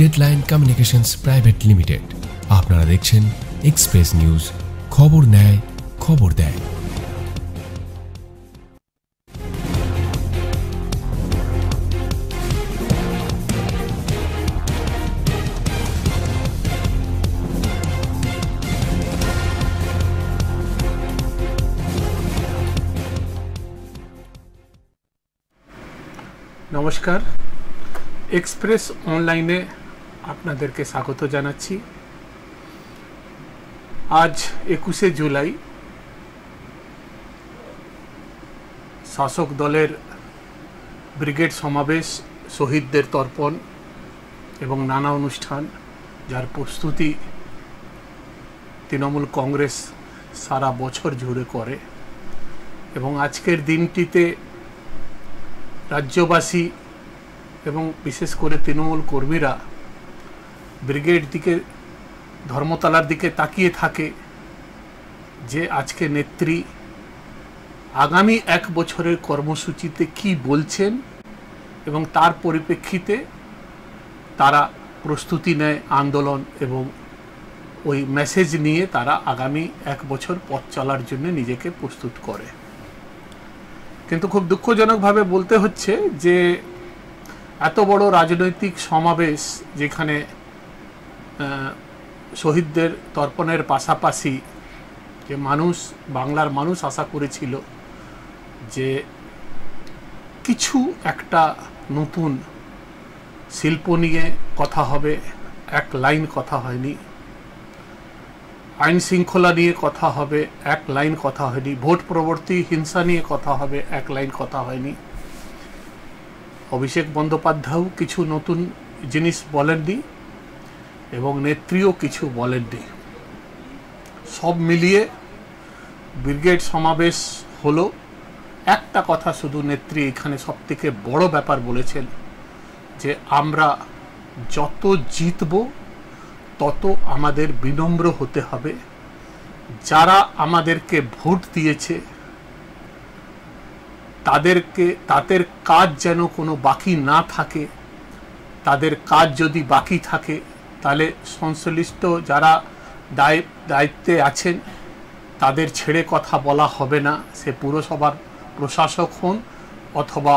Deadline communications private limited. আপনারা দেখছেন express news, খবর নেয় খবর দেয়। নমস্কার, এক্সপ্রেস অনলাইনে আপনাদেরকে স্বাগত জানাচ্ছি। আজ 21শে জুলাই শাসক দলের ব্রিগেড সমাবেশ, শহীদদের তর্পণ এবং নানা অনুষ্ঠান, যার প্রস্তুতি তৃণমূল কংগ্রেস সারা বছর জুড়ে করে এবং আজকের দিনটিতে রাজ্যবাসী এবং বিশেষ করে তৃণমূল কর্মীরা ব্রিগেড দিকে, ধর্মতলার দিকে তাকিয়ে থাকে যে আজকে নেত্রী আগামী 1 বছরের কর্মসূচিতে কি বলছেন এবং তার পরিপ্রেক্ষিতে তারা প্রস্তুতি নেয় আন্দোলন এবং ওই মেসেজ নিয়ে তারা আগামী 1 বছর পথ চলার জন্য নিজেকে প্রস্তুত করে। কিন্তু খুব দুঃখজনকভাবে বলতে হচ্ছে যে এত বড় রাজনৈতিক সমাবেশ, যেখানে শহীদদের তর্পণের পাশাপাশি যে বাংলার মানুষ আশা করেছিল যে কিছু একটা নতুন শিল্প নিয়ে কথা হবে, এক লাইন কথা হয়নি। আইন শৃঙ্খলা নিয়ে কথা হবে, এক লাইন কথা হয়নি। ভোট পরবর্তী হিংসা নিয়ে কথা হবে, এক লাইন কথা হয়নি। অভিষেক বন্দ্যোপাধ্যায়ও কিছু নতুন জিনিস বলেননি এবং নেত্রীও কিছু বলেননি। সব মিলিয়ে ব্রিগেড সমাবেশ হলো। একটা কথা শুধু নেত্রী এখানে সবথেকে বড় ব্যাপার বলেছেন যে আমরা যত জিতব তত আমাদের বিনম্র হতে হবে। যারা আমাদেরকে ভোট দিয়েছে তাদের কাজ যেন কোনো বাকি না থাকে। তাদের কাজ যদি বাকি থাকে তাহলে সংশ্লিষ্ট যারা দায়িত্বে আছেন তাদের ছেড়ে কথা বলা হবে না। সে পুরসভার প্রশাসক হন অথবা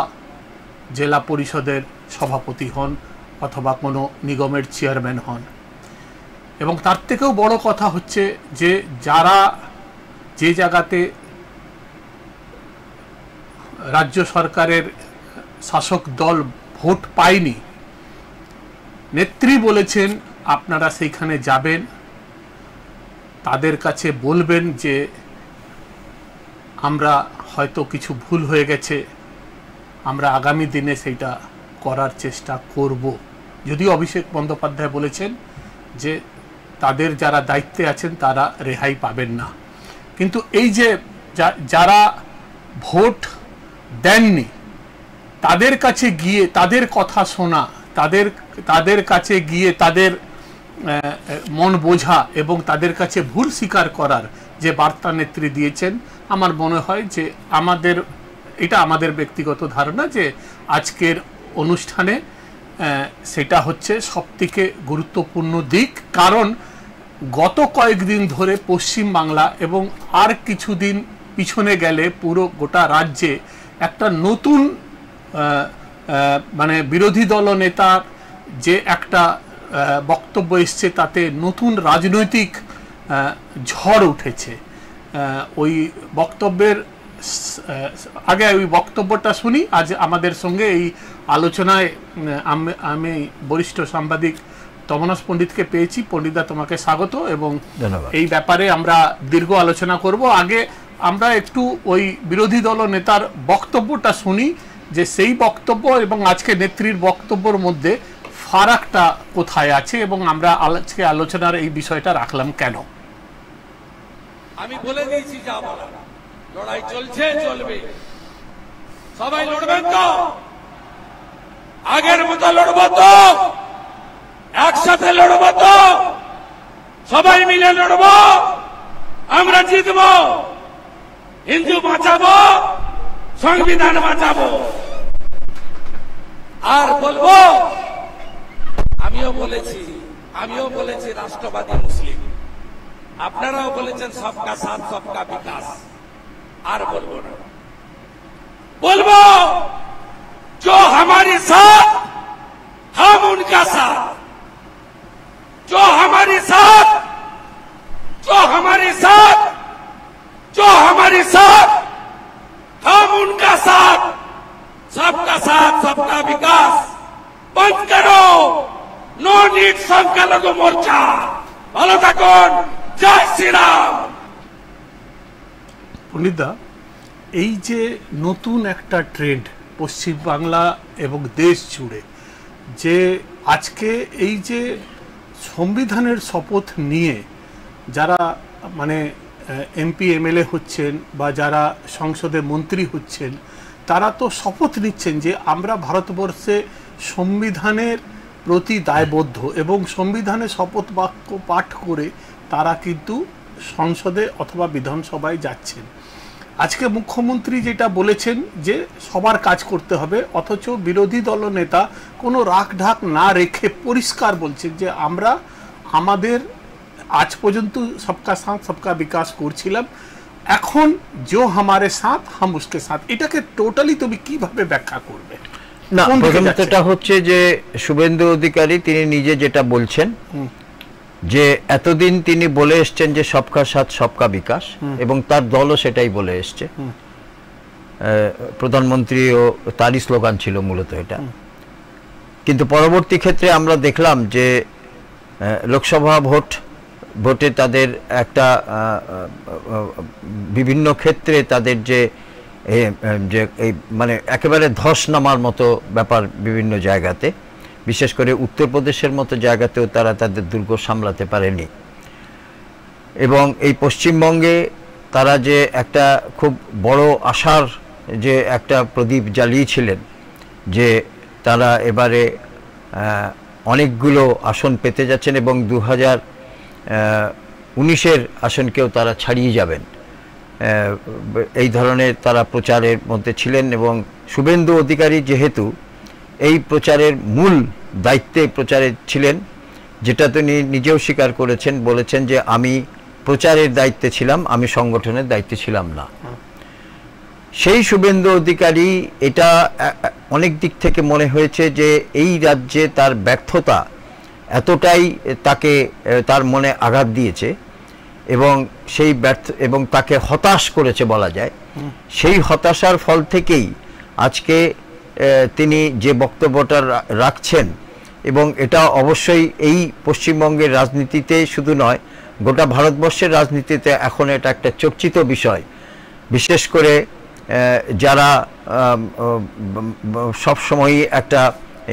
জেলা পরিষদের সভাপতি হন অথবা কোনো নিগমের চেয়ারম্যান হন। এবং তার থেকেও বড় কথা হচ্ছে যে যারা যে জায়গাতে রাজ্য সরকারের শাসক দল ভোট পায়নি, নেত্রী বলেছেন আপনারা সেইখানে যাবেন, তাদের কাছে বলবেন যে আমরা হয়তো কিছু ভুল হয়ে গেছে, আমরা আগামী দিনে সেইটা করার চেষ্টা করব। যদিও অভিষেক বন্দ্যোপাধ্যায় বলেছেন যে তাদের যারা দায়িত্বে আছেন তারা রেহাই পাবেন না। কিন্তু এই যে যারা ভোট দেননি তাদের কাছে গিয়ে তাদের কথা শোনা, তাদের কাছে গিয়ে তাদের মন বোঝা এবং তাদের কাছে ভুল স্বীকার করার যে বার্তা নেত্রী দিয়েছেন, আমার মনে হয় যে এটা আমাদের ব্যক্তিগত ধারণা যে আজকের অনুষ্ঠানে সেটা হচ্ছে সবথেকে গুরুত্বপূর্ণ দিক। কারণ গত কয়েকদিন ধরে পশ্চিম বাংলা এবং আর কিছুদিন পিছনে গেলে পুরো গোটা রাজ্যে একটা নতুন মানে বিরোধী দল নেতার যে একটা বক্তব্য এসছে তাতে নতুন রাজনৈতিক ঝড় উঠেছে। ওই বক্তব্যের আগে ওই বক্তব্যটা শুনি। আজ আমাদের সঙ্গে এই আলোচনায় আমি বরিষ্ঠ সাংবাদিক তমনাস পণ্ডিতকে পেয়েছি। পণ্ডিতদা, তোমাকে স্বাগত এবং এই ব্যাপারে আমরা দীর্ঘ আলোচনা করব। আগে আমরা একটু ওই বিরোধী দল নেতার বক্তব্যটা শুনি যে সেই বক্তব্য এবং আজকে নেত্রীর বক্তব্যের মধ্যে ফারাকটা কোথায় আছে এবং আমরা আজকে আলোচনার এই বিষয়টা রাখলাম কেন। আমি বলে দিয়েছি যা বলা, লড়াই চলছে, চলবে, সবাই লড়বেন তো, আগের মতো লড়বো তো, একসাথে লড়বো তো, সবাই মিলে লড়বো, আমরা জিতবো, হিন্দু বাঁচাবো, সংবিধান বাঁচাবো। আর বলবো, আমি আমিও বলেছি রাষ্ট্রবাদী মুসলিম, আপনারাও বলেছেন সবকা সাথ সবকা বিকাশ। আর বলবো না, বলবো जो हमारे साथ हम उनका साथ, जो हमारे साथ हम उनका साथ, सबका साथ सबका विकास। बंद करो नो नीड संख्यालघु मोर्चा। ভালো থাকুন, জয় শ্রীরাম। পণ্ডিতদা, এই যে নতুন একটা ট্রেন্ড পশ্চিম বাংলা এবং দেশ জুড়ে, যে আজকে এই যে সংবিধানের শপথ নিয়ে যারা মানে এমপি এমএলএ হচ্ছেন বা যারা সংসদে মন্ত্রী হচ্ছেন, তারা তো শপথ নিচ্ছেন যে আমরা ভারতবর্ষে সংবিধানের প্রতি দায়বদ্ধ, এবং সংবিধানে শপথ বাক্য পাঠ করে তারা কিন্তু সংসদে অথবা বিধানসভায় যাচ্ছেন। আজকে মুখ্যমন্ত্রী যেটা বলেছেন যে সবার কাজ করতে হবে, অথচ বিরোধী দলনেতা কোনো রাখ ঢাক না রেখে পরিষ্কার বলছেন যে আমরা আমাদের আজ পর্যন্ত সবকা সাথ সবকা বিকাশ করছিলাম, এখন যে হামারে সাথ হাম উসকে সাথ। এটাকে টোটালি তুমি কিভাবে ব্যাখ্যা করবে? না, প্রথমটা হচ্ছে যে শুভেন্দু অধিকারী তিনি নিজে যেটা বলছেন যে এতদিন তিনি বলে এসছেন যে সবকা সাথ সবকা বিকাশ, এবং তার দলও সেটাই বলে এসছে। প্রধানমন্ত্রীও তারই স্লোগান ছিল মূলত এটা। কিন্তু পরবর্তী ক্ষেত্রে আমরা দেখলাম যে লোকসভা ভোটে তাদের একটা বিভিন্ন ক্ষেত্রে তাদের যে এই মানে একেবারে ধস নামার মতো ব্যাপার বিভিন্ন জায়গাতে, বিশেষ করে উত্তরপ্রদেশের মতো জায়গাতেও তারা তাদের দুর্গ সামলাতে পারেনি। এবং এই পশ্চিমবঙ্গে তারা যে একটা খুব বড় আশার যে একটা প্রদীপ জ্বালিয়েছিলেন যে তারা এবারে অনেকগুলো আসন পেতে যাচ্ছেন এবং 2019-এর আসনকেও তারা ছাড়িয়ে যাবেন, এই ধরনের তারা প্রচারের মধ্যে ছিলেন। এবং শুভেন্দু অধিকারী যেহেতু এই প্রচারের মূল দায়িত্বে প্রচারে ছিলেন, যেটা তিনি নিজেও স্বীকার করেছেন, বলেছেন যে আমি প্রচারের দায়িত্বে ছিলাম, আমি সংগঠনের দায়িত্বে ছিলাম না। সেই শুভেন্দু অধিকারী এটা অনেক দিক থেকে মনে হয়েছে যে এই রাজ্যে তার ব্যর্থতা এতটাই তার মনে আঘাত দিয়েছে এবং সেই এবং তাকে হতাশ করেছে বলা যায়। সেই হতাশার ফল থেকেই আজকে তিনি যে বক্তব্যটা রাখছেন, এবং এটা অবশ্যই এই পশ্চিমবঙ্গের রাজনীতিতে শুধু নয়, গোটা ভারতবর্ষের রাজনীতিতে এখন এটা একটা চর্চিত বিষয়। বিশেষ করে যারা সবসময়ই একটা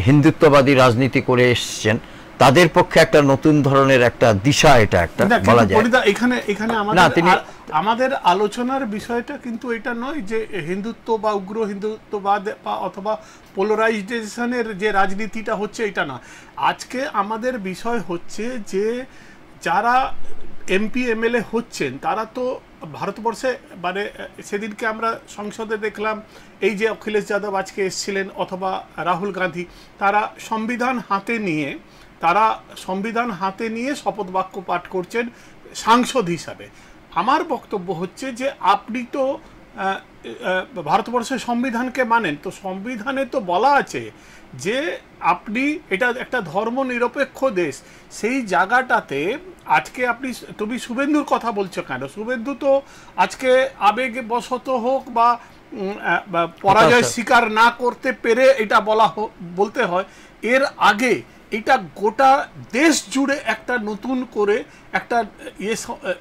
হিন্দুত্ববাদী রাজনীতি করে এসছেন, তাদের পক্ষে একটা নতুন ধরনের একটা দিশা এটা একটা বলা যায়। এখানে আমাদের আলোচনার বিষয়টা কিন্তু এটা নয় যে হিন্দুত্ব বা উগ্র হিন্দুত্ববাদ বা অথবা পোলারাইজেশনের যে রাজনীতিটা হচ্ছে, এটা না। আজকে আমাদের বিষয় হচ্ছে যে যারা এমপি এমএলএ হচ্ছেন তারা তো ভারতবর্ষে, মানে সেদিনকে আমরা সংসদে দেখলাম এই যে অখিলেশ যাদব আজকে এসেছিলেন অথবা রাহুল গান্ধী, তারা সংবিধান হাতে নিয়ে শপথ বাক্য পাঠ করছেন সাংসদ হিসাবে। আমার বক্তব্য হচ্ছে যে আপনি তো ভারতবর্ষের সংবিধানকে মানেন, তো সংবিধানে তো বলা আছে যে আপনি এটা একটা ধর্মনিরপেক্ষ দেশ। সেই জায়গাটাতে আজকে তুমি শুভেন্দুর কথা বলছো কেন? শুভেন্দু তো আজকে আবেগবশত হোক বা পরাজয় স্বীকার না করতে পেরে এটা বলতে হয়। এর আগে এটা গোটা দেশ জুড়ে একটা নতুন করে একটা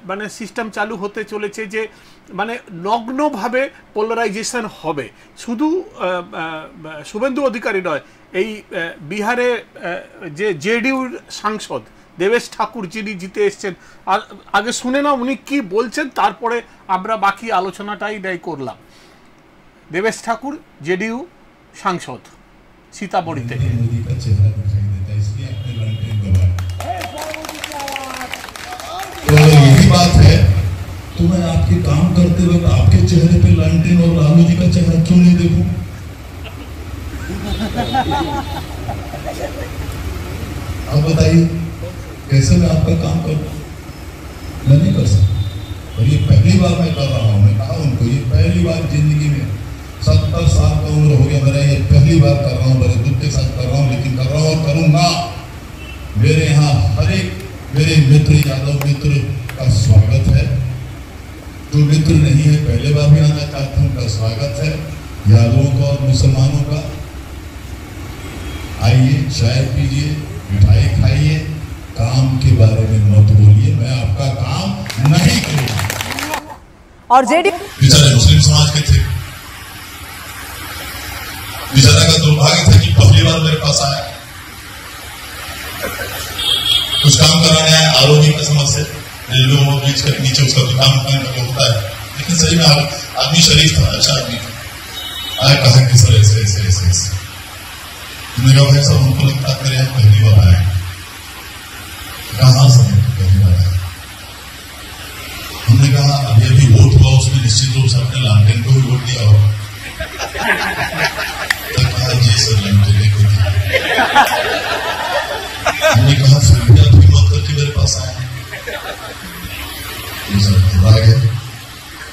মানে সিস্টেম চালু হতে চলেছে যে মানে নগ্নভাবে পোলারাইজেশন হবে। শুধু শুভেন্দু অধিকারী নয়, এই বিহারে যে জেডিইউর সাংসদ দেবেশ ঠাকুর যিনি জিতে এসছেন, আগে শুনে না উনি কি বলছেন, তারপরে আমরা বাকি আলোচনাটাই করলাম। দেবেশ ঠাকুর জেডিইউ সাংসদ सीतामढ़ी থেকে। तो यही बात है, तो मैं आपके काम करते वक्त आपके चेहरे पे लालटेन और लालू जी का चेहरा क्यों नहीं देखूं? अब आप बताइए कैसे मैं आपका काम करूं? मैं नहीं कर सकता। और ये पहली बार मैं कर रहा हूं। मैं कहा उनको ये पहली बार जिंदगी में 70 साल का उम्र हो गया मेरा, ये पहली बार कर रहा हूँ, बड़े दुख के साथ कर रहा हूँ, लेकिन कर रहा हूँ और करूंगा। मेरे यहाँ हर एक मेरे मित्र यादव मित्र का स्वागत है। जो मित्र नहीं है पहले बार भी आना चाहते हैं उनका स्वागत है, यादवों का और मुसलमानों का। आइए, चाय पीजिए, मिठाई खाइए, काम के बारे में मत बोलिए, मैं आपका काम नहीं करूंगा। और जेडी बेचारे मुस्लिम समाज के थे, बेचारा का दुर्भाग्य था कि पहली बार मेरे पास आया, कुछ काम कराने आया आरोग्य की समझ से, रेलवे ब्रिज के नीचे उसका दुकान होता है, लेकिन सही में आदमी शरीफ था, अच्छा आदमी आया। कहा कि सर ऐसे ऐसे ऐसे ऐसे, मैंने कहा भाई साहब हमको लगता है मेरे यहाँ पहली बार आए। कहा समय पहली बार आया। हमने कहा अभी अभी वोट हुआ, उसमें निश्चित रूप से अपने लालटेन को भी वोट दिया होगा। कहा जी सर लालटेन को दिया। हमने कहा फिर भी आप हिम्मत करके मेरे पास आए। आ गए।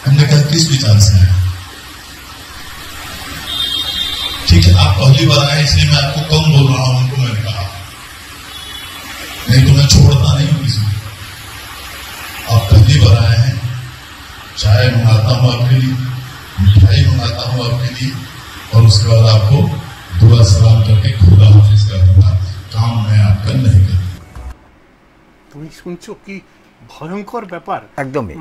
हमने कहा किस विचार से आए? ठीक है, आप पहली बार आए इसलिए मैं आपको कम बोल रहा हूं, उनको मैंने कहा, नहीं तो मैं छोड़ता नहीं हूं किसी को। आप पहली बार आए हैं, चाय मंगाता हूं आपके लिए, मिठाई मंगाता हूं आपके लिए, और उसके बाद आपको दुआ सलाम करके खुदा हाफिज कर दूंगा। काम मैं आपका नहीं करूंगा। তুমি শুনছো কি ভয়ঙ্কর ব্যাপার? একদমই।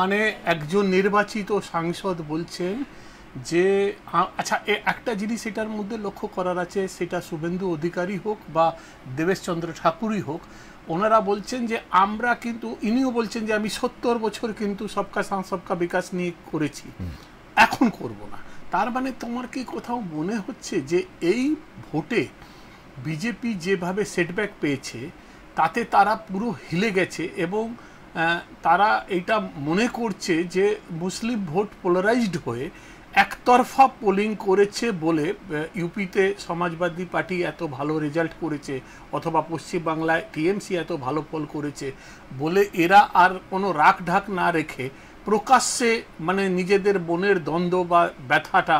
মানে একজন নির্বাচিত সাংসদ বলছেন যে আচ্ছা একটা জিনিস এটার মধ্যে লক্ষ্য করার আছে, সেটা শুভেন্দু অধিকারী হোক বা দেবেশচন্দ্র ঠাকুরই হোক, ওনারা বলছেন যে আমরা কিন্তু, ইনিও বলছেন যে আমি 70 বছর কিন্তু সবকা সাথ সবকা বিকাশ নিয়ে করেছি, এখন করব না। তার মানে তোমার কি কোথাও মনে হচ্ছে যে এই ভোটে বিজেপি যেভাবে সেটব্যাক পেয়েছে তাতে তারা পুরো হিলে গেছে এবং তারা এটা মনে করছে যে মুসলিম ভোট পোলারাইজড হয়ে একতরফা পোলিং করেছে বলে ইউপিতে সমাজবাদী পার্টি এত ভালো রেজাল্ট করেছে অথবা পশ্চিমবাংলায় টিএমসি এত ভালো ফল করেছে বলে এরা আর কোনো রাগ ঢাক না রেখে প্রকাশ্যে মানে নিজেদের মনের দ্বন্দ্ব বা ব্যথাটা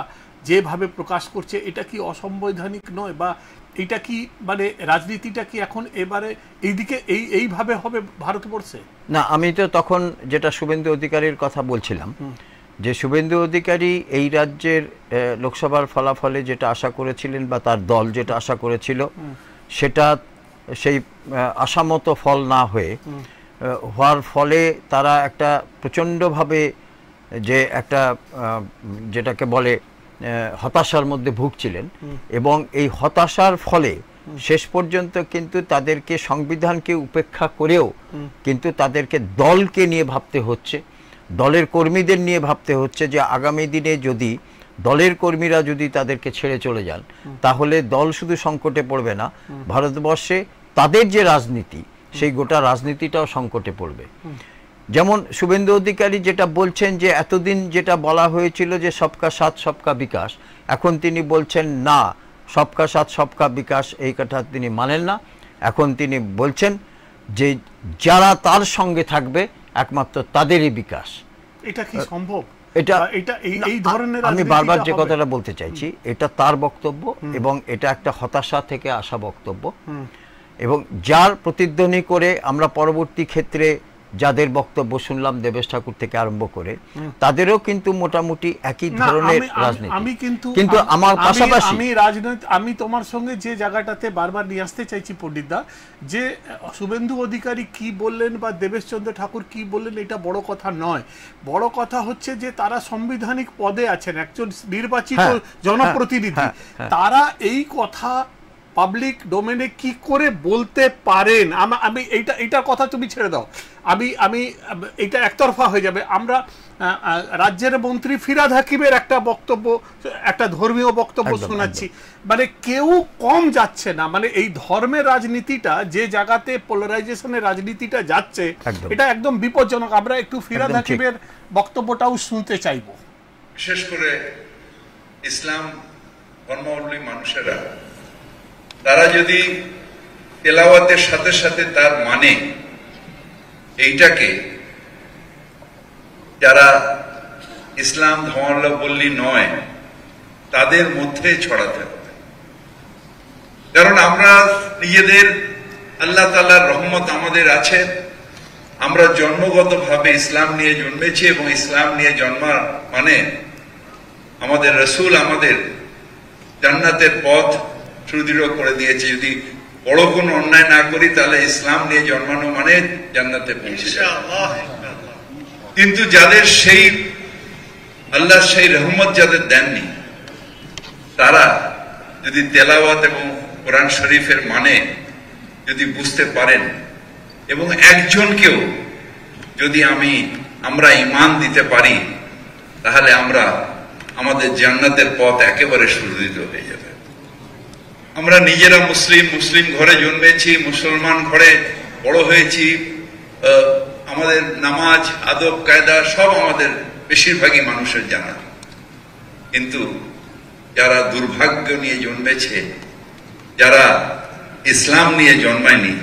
যেভাবে প্রকাশ করছে, এটা কি অসাংবিধানিক নয়? বা এটা কি মানে রাজনীতিটা কি এখন এবারে এইদিকে এইভাবে হবে ভারতবর্ষে? না, আমি তো তখন যেটা শুভেন্দু অধিকারীর কথা বলছিলাম, যে শুভেন্দু অধিকারী এই রাজ্যের লোকসভার ফলাফলে যেটা আশা করেছিলেন বা তার দল যেটা আশা করেছিল সেটা সেই আশামতো ফল না হওয়ার ফলে তারা একটা প্রচণ্ডভাবে যে একটা যেটাকে বলে হতাশার মধ্যে ভুগছিলেন এবং এই হতাশার ফলে শেষ পর্যন্ত কিন্তু তাদেরকে সংবিধানকে উপেক্ষা করেও কিন্তু তাদেরকে দলকে নিয়ে ভাবতে হচ্ছে, দলের কর্মীদের নিয়ে ভাবতে হচ্ছে যে আগামী দিনে যদি দলের কর্মীরা যদি তাদেরকে ছেড়ে চলে যান তাহলে দল শুধু সংকটে পড়বে না, ভারতবর্ষে তাদের যে রাজনীতি সেই গোটা রাজনীতিটাও সংকটে পড়বে। যেমন শুভেন্দু অধিকারী যেটা বলছেন যে এতদিন যেটা বলা হয়েছিল যে সবকা সাথ সবকা বিকাশ, এখন তিনি বলছেন না, সবকা সাথ সবকা বিকাশ এই কথা তিনি মানেন না। এখন তিনি বলছেন যে যারা তার সঙ্গে থাকবে একমাত্র তাদেরই বিকাশ। এটা কি সম্ভব? এই ধরনের আমি বারবার যে কথাটা বলতে চাইছি, এটা তার বক্তব্য এবং এটা একটা হতাশা থেকে আসা বক্তব্য এবং যার প্রতিধ্বনি করে আমরা পরবর্তী ক্ষেত্রে যাদের বক্তব্য শুনলাম দেবেশ ঠাকুর থেকে আরম্ভ করে তাদেরও কিন্তু মোটামুটি একই ধরনের রাজনীতি। কিন্তু আমার পাশাপাশি আমি তোমার সঙ্গে যে জায়গাটাতে বারবার নিয়ে আসতে চাইছি পণ্ডিতদা, যে শুভেন্দু অধিকারী কি বললেন বা দেবেশচন্দ্র ঠাকুর কি বললেন এটা বড় কথা নয়, বড় কথা হচ্ছে যে তারা সাংবিধানিক পদে আছেন, একজন নির্বাচিত জনপ্রতিনিধি, তারা এই কথা পাবলিক ডোমেনে কি করে বলতে পারেন? আমি এইটার কথা তুমি ছেড়ে দাও, আমি এটা একতরফা হয়ে যাবে। আমরা রাজ্যের মন্ত্রী ফিরহাদ হাকিমের একটা বক্তব্য, একটা ধর্মীয় বক্তব্য শোনাচ্ছি, মানে কেউ কম যাচ্ছে না, মানে এই ধর্মের রাজনীতিটা যে জায়গাতে পোলারাইজেশনের রাজনীতিটা যাচ্ছে এটা একদম বিপজ্জনক। আমরা একটু ফিরহাদ হাকিমের বক্তব্যটাও শুনতে চাইব। বিশেষ করে ইসলাম ধর্মাবলম্বী মানুষেরা তারা যদি তেলাওয়াতের সাথে সাথে তার মানে এইটাকে যারা ইসলাম ধর্মাবলম্বী নয় তাদের মধ্যে ছড়াতে হবে। কারণ আমরা নিজেদের আল্লাহ তাআলার রহমত আমাদের আছে, আমরা জন্মগতভাবে ইসলাম নিয়ে জন্মেছি এবং ইসলাম নিয়ে জন্মার মানে আমাদের রাসূল আমাদের জান্নাতের পথ সুদৃঢ় করে দিয়েছে। যদি বড় কোনো অন্যায় না করি তাহলে ইসলাম নিয়ে জন্মানো মানে জান্নাতে পৌঁছে যাওয়া। কিন্তু যাদের সেই আল্লাহ সেই রহমত যাদের দেননি, তারা যদি তেলাওয়াত এবং কোরআন শরীফের মানে যদি বুঝতে পারেন এবং একজনকেও যদি আমরা ঈমান দিতে পারি, তাহলে আমরা আমাদের জান্নাতের পথ একেবারে সুদৃঢ় হয়ে যাবে। আমরা নিজেরা মুসলিম ঘরে জন্মেছি, মুসলমান ঘরে বড় হয়েছি, আমাদের নামাজ আদব কায়দা সব আমাদের বেশিরভাগই মানুষের জানা। কিন্তু যারা দুর্ভাগ্য নিয়ে জন্মেছে, যারা ইসলাম নিয়ে জন্মায়নি,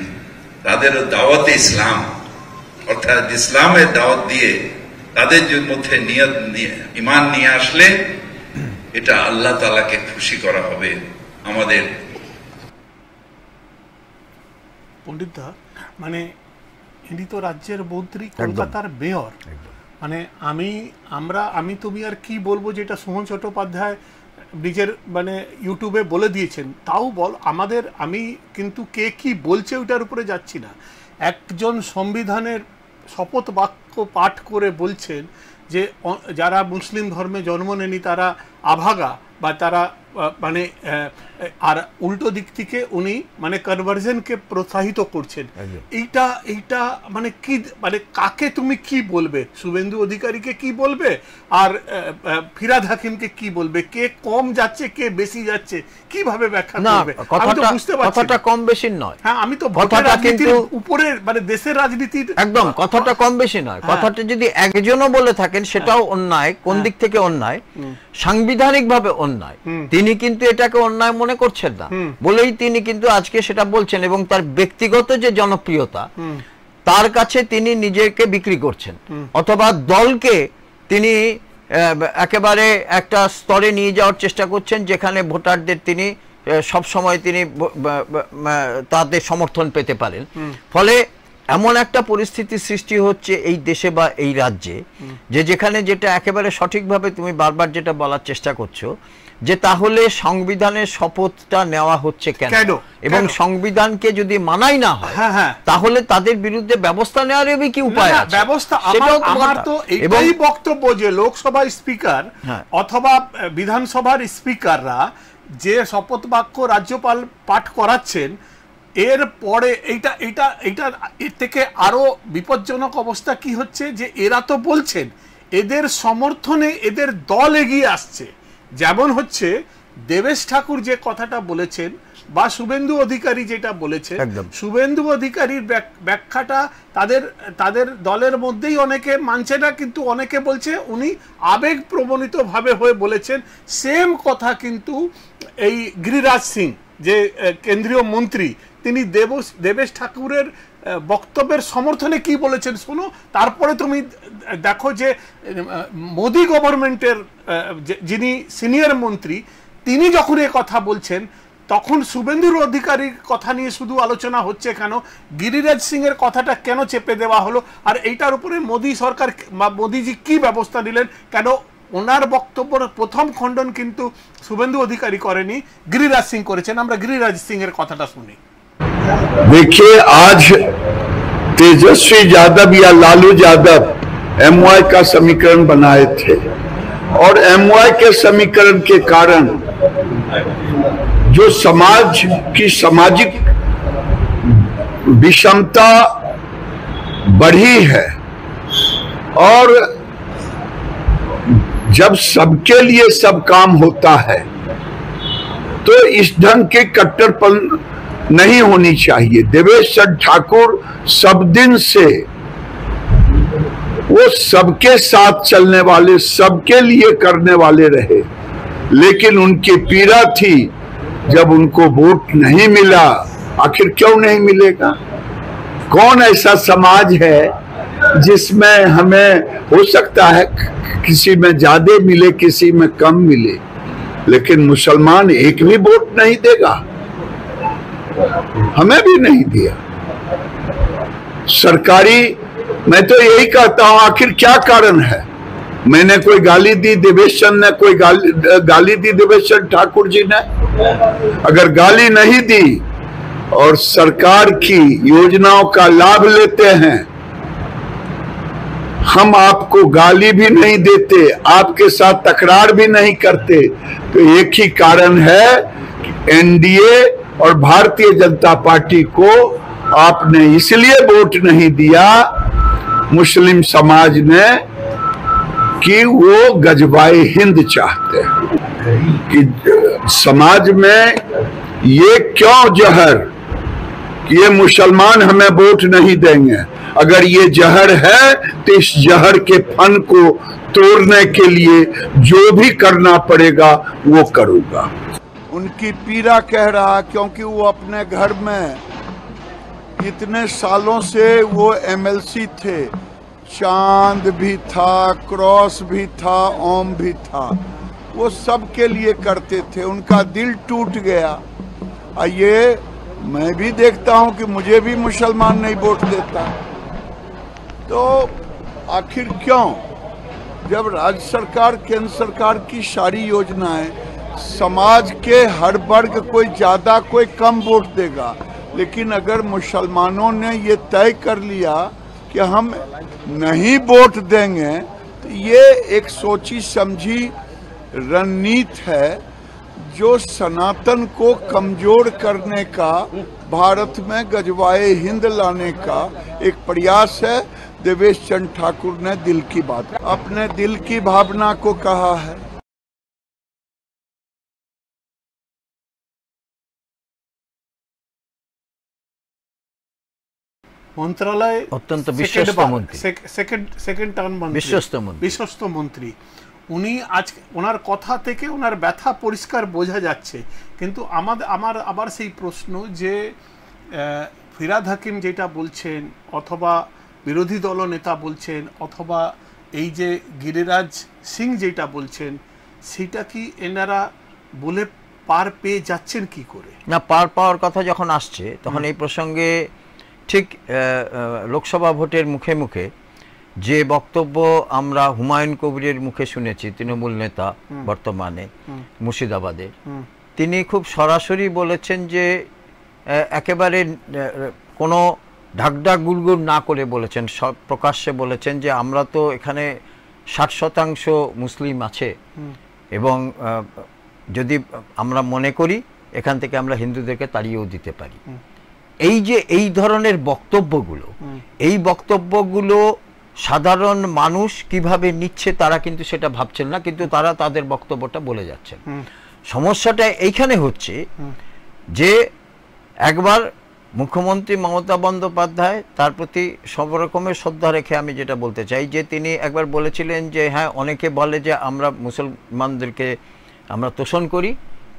তাদেরও দাওয়াতে ইসলাম অর্থাৎ ইসলামের দাওয়াত দিয়ে তাদের মধ্যে নিয়ত নিয়ে ঈমান নিয়ে আসলে এটা আল্লাহ তাআলাকে খুশি করা হবে। আমাদের পণ্ডিতদা, মানে ইনি তো রাজ্যের মন্ত্রী, কলকাতার মেয়র, মানে আমি তুমি আর কি বলবো, যেটা সুমন চট্টোপাধ্যায় নিজের মানে ইউটিউবে বলে দিয়েছেন, তাও আমি কিন্তু কে কি বলছে ওইটার উপরে যাচ্ছি না। একজন সংবিধানের শপথ বাক্য পাঠ করে বলছেন যে যারা মুসলিম ধর্মে জন্ম নেনি তারা আভাগা বা তারা মানে আর উল্টো দিক থেকে উনি মানে কনভার্জনকে প্রোৎসাহিত করছেন। এইটা মানে কি, মানে কাকে তুমি কি বলবে? শুভেন্দু অধিকারীকে কি বলবে আর ফিরহাদ হাকিমকে কি বলবে? কে কম যাচ্ছে কে বেশি যাচ্ছে কিভাবে ব্যাখ্যা করবে? আমি তো বুঝতে পারছি কথাটা কম বেশি নয়। হ্যাঁ, আমি তো কথাটা কিন্তু উপরে মানে দেশের রাজনীতির একদম কথাটা কম বেশি নয়। কথাটা যদি একজনও বলে থাকেন সেটাও অন্যায়। কোন দিক থেকে অন্যায়? সাংবিধানিকভাবে অন্যায়। তিনি কিন্তু এটাকে অন্যায় মনে করছেন না বলেই তিনি কিন্তু আজকে সেটা বলছেন, এবং তার ব্যক্তিগত যে জনপ্রিয়তা তার কাছে তিনি নিজেকে বিক্রি করছেন, অথবা দলকে তিনি একেবারে একটা স্তরে নিয়ে যাওয়ার চেষ্টা করছেন যেখানে ভোটারদের তিনি সব সময় তিনি তাদের সমর্থন পেতে পারেন। ফলে এমন একটা পরিস্থিতি সৃষ্টি হচ্ছে এই দেশে বা এই রাজ্যে, যেখানে যেটা একেবারে সঠিকভাবে তুমি বারবার যেটা বলার চেষ্টা করছো, যে তাহলে সংবিধানের শপথটা নেওয়া হচ্ছে কেন, এবং সংবিধানকে যদি মানাই না হয় তাহলে তাদের বিরুদ্ধে ব্যবস্থা নেওয়ার কি উপায় আছে? ব্যবস্থা আমার তো এইটাই বক্তব্য যে লোকসভার স্পিকার অথবা বিধানসভার স্পিকাররা যে শপথ বাক্য রাজ্যপাল পাঠ করাচ্ছেন, এর পরে এর থেকে আরো বিপজ্জনক অবস্থা কি হচ্ছে যে এরা তো বলছেন এদের সমর্থনে এদের দল এগিয়ে আসছে। যেমন হচ্ছে দেবেশ ঠাকুর যে কথাটা বলেছেন বা শুভেন্দু অধিকারী যেটা বলেছেন, শুভেন্দু অধিকারীর ব্যাখ্যাটা তাদের দলের মধ্যেই অনেকে মানছে না, কিন্তু অনেকে বলছে উনি আবেগ প্রবণিত ভাবে হয়ে বলেছেন। সেম কথা কিন্তু এই গিরিরাজ সিং যে কেন্দ্রীয় মন্ত্রী, তিনি দেবেশ ঠাকুরের বক্তব্যের সমর্থনে কি বলেছেন শোনো, তারপরে তুমি দেখো যে মোদি গভর্নমেন্টের যিনি সিনিয়র মন্ত্রী তিনি যখন এই কথা বলছেন তখন শুভেন্দুর অধিকারীর কথা নিয়ে শুধু আলোচনা হচ্ছে কেন, গিরিরাজ সিং এর কথাটা কেন চেপে দেওয়া হলো, আর এইটার উপরে মোদি সরকার বা মোদিজি কি ব্যবস্থা নিলেন কেন? ওনার বক্তব্যের প্রথম খণ্ডন কিন্তু শুভেন্দু অধিকারী করেনি, গিরিরাজ সিং করেছেন। আমরা গিরিরাজ সিং এর কথাটা শুনি। देखिए, आज तेजस्वी यादव या लालू यादव एमवाई का समीकरण बनाए थे और एमवाई के समीकरण के कारण जो समाज की सामाजिक विषमता बढ़ी है, और जब सबके लिए सब काम होता है तो इस ढंग के कट्टरपन नहीं होनी चाहिए। देवेश चंद्र ठाकुर सब दिन से वो सबके साथ चलने वाले, सबके लिए करने वाले रहे, लेकिन उनकी पीड़ा थी जब उनको वोट नहीं मिला आखिर क्यों नहीं मिलेगा? कौन ऐसा समाज है जिसमें हमें हो सकता है किसी में ज्यादा मिले, किसी में कम मिले, लेकिन मुसलमान एक भी वोट नहीं देगा? हमें भी नहीं दिया। सरकारी, मैं तो यही कहता हूं, आखिर क्या कारण है? मैंने कोई गाली दी देवेश चंद ने? कोई गाली दी देवेश चंद ठाकुर जी ने? अगर गाली नहीं दी और सरकार की योजनाओं का लाभ लेते हैं, हम आपको गाली भी नहीं देते, आपके साथ तकरार भी नहीं करते, तो एक ही कारण है कि एनडीए और भारतीय जनता पार्टी को आपने इसलिए वोट नहीं दिया, मुस्लिम समाज ने, कि वो गजवाए हिंद चाहते हैं कि समाज में ये क्यों जहर कि ये मुसलमान हमें वोट नहीं देंगे। अगर ये जहर है तो इस जहर के फन को तोड़ने के लिए जो भी करना पड़ेगा वो करूंगा। उनकी पीड़ा कह रहा, क्योंकि वो अपने घर में इतने सालों से वो एमएलसी थे, चांद भी था, क्रॉस भी था, ओम भी था, वो सबके लिए करते थे। उनका दिल टूट गया। ये मैं भी देखता हूं कि मुझे भी मुसलमान नहीं वोट देता, तो आखिर क्यों? जब राज्य सरकार, केंद्र सरकार की सारी योजनाएं समाज के हर वर्ग कोई ज्यादा कोई कम वोट देगा, लेकिन अगर मुसलमानों ने ये तय कर लिया कि हम नहीं वोट देंगे, तो ये एक सोची समझी रणनीति है जो सनातन को कमजोर करने का, भारत में गजवाए हिंद लाने का एक प्रयास है। देवेश चंद ठाकुर ने दिल की बात, अपने दिल की भावना को कहा है। মন্ত্রণালয় অত্যন্ত বিশ্বস্ত মন্ত্রী, সেকেন্ড টার্ম বিশ্বস্ত মন্ত্রী, উনি আজ ওনার কথা থেকে ওনার ব্যথা পরিষ্কার বোঝা যাচ্ছে। কিন্তু আমার আবার সেই প্রশ্ন যে ফিরাদ হাকিম যেটা বলছেন, অথবা বিরোধী দল নেতা বলছেন, অথবা এই যে গিরিরাজ সিং যেটা বলছেন, সেটা কি এনারা বলে পার পেয়ে যাচ্ছেন কি করে? না, পার পাওয়ার কথা যখন আসছে তখন এই প্রসঙ্গে ঠিক লোকসভা ভোটের মুখে মুখে যে বক্তব্য আমরা হুমায়ুন কবিরের মুখে শুনেছি, তৃণমূল নেতা বর্তমানে মুর্শিদাবাদে, তিনি খুব সরাসরি বলেছেন যে একেবারে কোনো ঢাকঢাক গুড়গুড় না করে বলেছেন, সব প্রকাশ্যে বলেছেন যে আমরা তো এখানে 60% মুসলিম আছে এবং যদি আমরা মনে করি এখান থেকে আমরা হিন্দুদেরকে তাড়িয়েও দিতে পারি। এই যে এই ধরনের বক্তব্যগুলো, এই বক্তব্যগুলো সাধারণ মানুষ কিভাবে নিচ্ছে তারা কিন্তু সেটা ভাবছেন না, কিন্তু তারা তাদের বক্তব্যটা বলে যাচ্ছেন। সমস্যাটা এইখানে হচ্ছে যে একবার মুখ্যমন্ত্রী মমতা বন্দ্যোপাধ্যায়, তার প্রতি সব রকমের শ্রদ্ধা রেখে আমি যেটা বলতে চাই যে তিনি একবার বলেছিলেন যে হ্যাঁ, অনেকে বলে যে আমরা মুসলমানদেরকে আমরা তোষণ করি,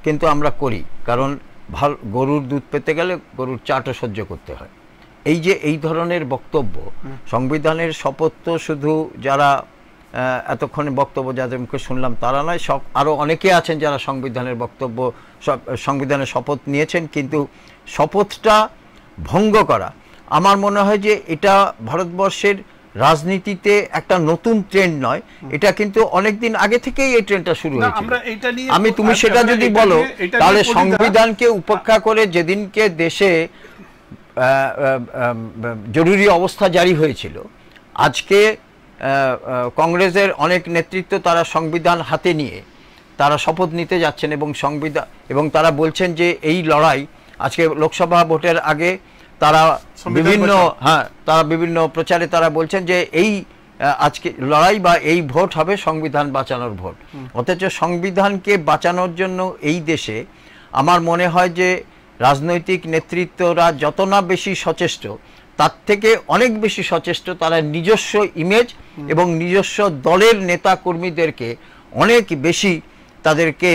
কিন্তু আমরা করি কারণ গরুর দুধ পেতে গেলে গরুর চাটও সহ্য করতে হয়। এই যে এই ধরনের বক্তব্য, সংবিধানের শপথ তো শুধু যারা এতক্ষণে বক্তব্য যাদের মুখে শুনলাম তারা নয়, সব আরও অনেকে আছেন যারা সংবিধানের বক্তব্য, সংবিধানের শপথ নিয়েছেন, কিন্তু শপথটা ভঙ্গ করা আমার মনে হয় যে এটা ভারতবর্ষের রাজনীতিতে একটা নতুন ট্রেন্ড নয়, এটা কিন্তু অনেকদিন আগে থেকেই এই ট্রেন্ডটা শুরু হয়েছে। আমি তুমি সেটা যদি বলো তাহলে সংবিধানকে উপেক্ষা করে যেদিনকে দেশে জরুরি অবস্থা জারি হয়েছিল, আজকে কংগ্রেসের অনেক নেতৃত্ব তারা সংবিধান হাতে নিয়ে তারা শপথ নিতে যাচ্ছেন এবং তারা বলছেন যে এই লড়াই, আজকে লোকসভা ভোটের আগে তারা বিভিন্ন প্রচারে তারা বলছেন যে এই আজকে লড়াই বা এই ভোট হবে সংবিধান বাঁচানোর ভোট। অথচ সংবিধানকে বাঁচানোর জন্য এই দেশে আমার মনে হয় যে রাজনৈতিক নেতৃত্বরা যত না বেশি সচেষ্ট, তার থেকে অনেক বেশি সচেষ্ট তারা নিজস্ব ইমেজ এবং নিজস্ব দলের নেতা কর্মীদেরকে অনেক বেশি তাদেরকে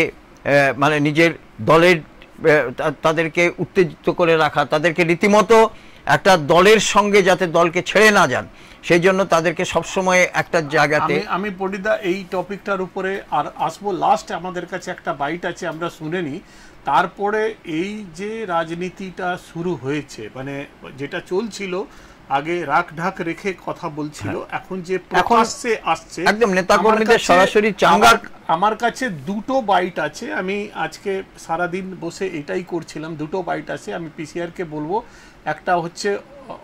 মানে নিজের দলের তাদেরকে উত্তেজিত করে রাখা, তাদেরকে রীতিমতো একটা দলের সঙ্গে যাতে দলকে ছেড়ে না যান সেই জন্য তাদেরকে সবসময় একটা জায়গাতে। আমি পণ্ডিতা এই টপিকটার উপরে আর আসবো, লাস্ট আমাদের কাছে একটা বাইট আছে আমরা শুনে নিই, তারপরে এই যে রাজনীতিটা শুরু হয়েছে মানে যেটা চলছিল আগে রাখ ঢাক রেখে কথা বলছিল, এখন যে প্রকাশ্যে আসছে একদম নেতাকর্মীদের সরাসরি চাঙ্গার। আমার কাছে দুটো বাইট আছে, আমি আজকে সারাদিন বসে এটাই করছিলাম, দুটো বাইট আছে, আমি পিসিআরকে বলবো। একটা হচ্ছে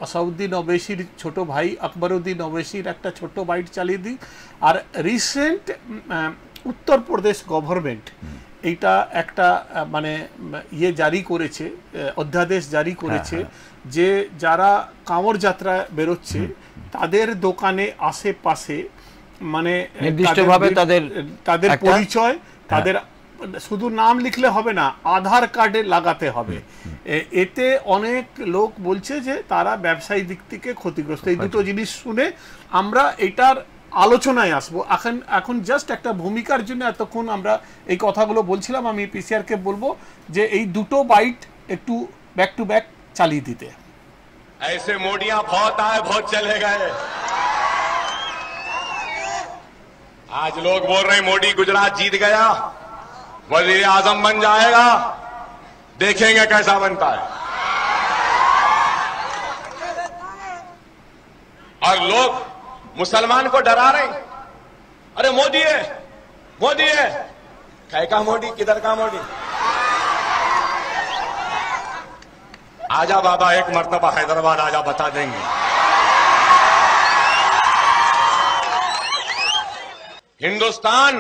আসাউদ্দিন ওবেসির ছোট ভাই আকবরউদ্দিন ওবেসির একটা ছোট বাইট চালিয়ে দিই, আর রিসেন্ট উত্তরপ্রদেশ গভর্নমেন্ট এইটা একটা মানে ইয়ে জারি করেছে, অধ্যাদেশ জারি করেছে যে যারা কাঁওর যাত্রা বেরোচ্ছে তাদের দোকানে আশেপাশে মানে নির্দিষ্টভাবে তাদের পরিচয়, তাদের শুধু নাম লিখলে হবে না, আধার কার্ডে লাগাতে হবে। এতে অনেক লোক বলছে যে তারা ব্যবসায়ী দিক থেকে ক্ষতিগ্রস্ত। এই দুটো জিনিস শুনে আমরা এটার আলোচনায় আসবো। এখন জাস্ট একটা ভূমিকার জন্য এতক্ষণ আমরা এই কথাগুলো বলছিলাম। আমি পিসিআরকে বলবো যে এই দুটো বাইট একটু ব্যাক টু ব্যাক চালিয়ে দিতে। ऐसे मोडियां बहुत आए बहुत चले गए। आज लोग बोल रहे हैं मोदी गुजरात जीत गया, वजीर आजम बन जाएगा, देखेंगे कैसा बनता है। और लोग मुसलमान को डरा रहे हैं, अरे मोदी है मोदी है, कै का मोदी, किधर का मोदी। आजा बाबा एक मर्तबा हैदराबाद आजा, बता देंगे। हिंदुस्तान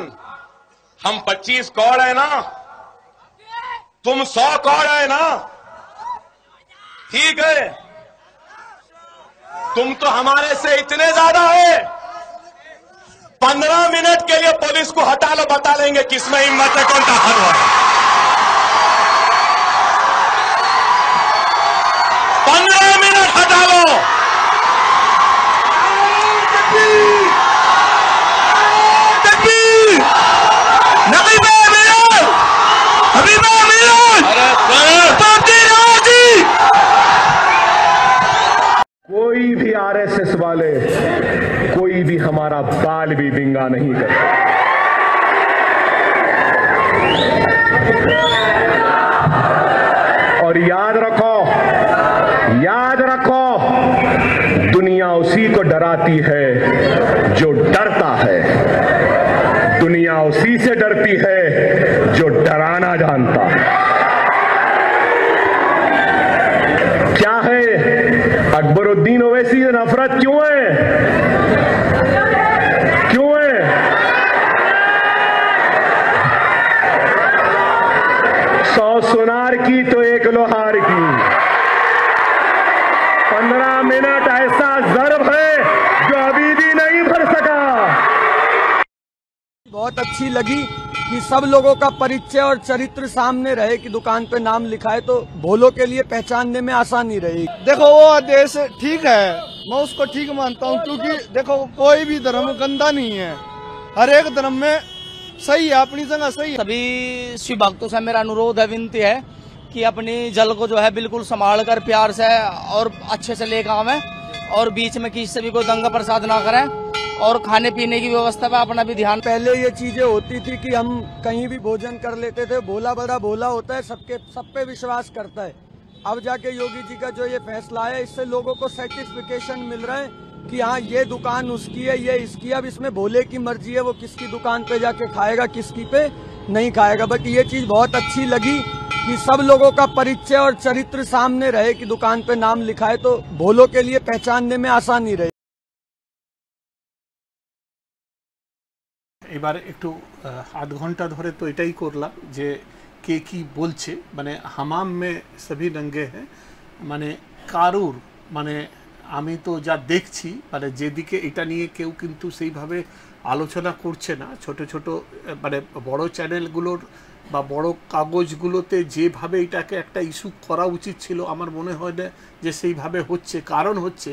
हम 25 करोड़ है ना, तुम 100 करोड़ है ना, ठीक है। तुम तो हमारे से इतने ज्यादा है, 15 मिनट के लिए पुलिस को हटा लो, बता लेंगे किसमें हिम्मत है, कौन ताकत है। 15 मिनट हटा लो। कोई भी आरएसएस वाले कोई भी हमारा बाल भी विंगा नहीं कर। और याद रखो दुनिया उसी को डराती है जो डरता है, दुनिया उसी से डरती है जो डराना जानता है। क्या है अकबरुद्दीन ओवैसी से नफरत क्यों है? क्यों है? 100 सोनार की तो 1 लोहार की। 15 मिनट ऐसा ज़र्ब है जो अभी भी नहीं भर सका। बहुत अच्छी लगी कि सब लोगों का परिचय और चरित्र सामने रहे कि दुकान पे नाम लिखा है तो भोलों के लिए पहचानने में आसानी रहेगी। देखो वो आदेश ठीक है, मैं उसको ठीक मानता हूँ, क्योंकि देखो कोई भी धर्म गंदा नहीं है, हर एक धर्म में सही है, अपनी जगह सही है। सभी शिव भक्तों से मेरा अनुरोध है, विनती है कि अपनी जल को जो है बिल्कुल संभाल कर प्यार से और अच्छे से लेकर आवे, और बीच में किसी से भी कोई दंगा प्रसाद ना करें, और खाने पीने की व्यवस्था पे अपना भी ध्यान। पहले ये चीजें होती थी कि हम कहीं भी भोजन कर लेते थे, भोला बड़ा भोला होता है, सब पे विश्वास करता है। अब जाके योगी जी का जो ये फैसला है, इससे लोगों को सर्टिफिकेशन मिल रहा है कि हाँ ये दुकान उसकी है, ये इसकी। अब इसमें भोले की मर्जी है वो किसकी दुकान पे जाके खाएगा, किसकी पे नहीं खाएगा। बट ये चीज बहुत अच्छी लगी कि सब लोगों का परिचय और चरित्र सामने रहे कि दुकान पे नाम लिखा है तो भोलों के लिए पहचानने में आसानी रहे। এবার একটু আধ ঘন্টা ধরে তো এটাই করলাম যে কে কি বলছে, মানে হামাম মে সবই নঙ্গে হ্যাঁ, মানে কারুর মানে আমি তো যা দেখছি মানে যেদিকে এটা নিয়ে কেউ কিন্তু সেইভাবে আলোচনা করছে না। ছোট ছোট মানে বড় চ্যানেলগুলোর বা বড় কাগজগুলোতে যেভাবে এটাকে একটা ইস্যু করা উচিত ছিল আমার মনে হয় না যে সেইভাবে হচ্ছে। কারণ হচ্ছে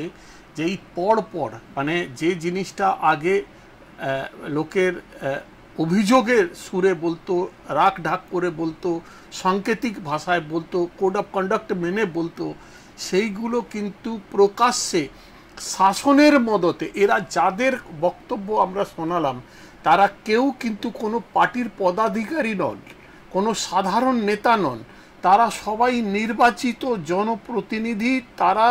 যে এই পর মানে যে জিনিসটা আগে লোকের অভিযোগের সুরে বলতো, রাগ ঢাক করে বলতো, সাংকেতিক ভাষায় বলতো, কোড অফ কন্ডাক্ট মেনে বলতো, সেইগুলো কিন্তু প্রকাশ্যে শাসনের মদতে এরা যাদের বক্তব্য আমরা শোনালাম তারা কেউ কিন্তু কোনো পার্টির পদাধিকারী নন, কোনো সাধারণ নেতা নন, তারা সবাই নির্বাচিত জনপ্রতিনিধি। তারা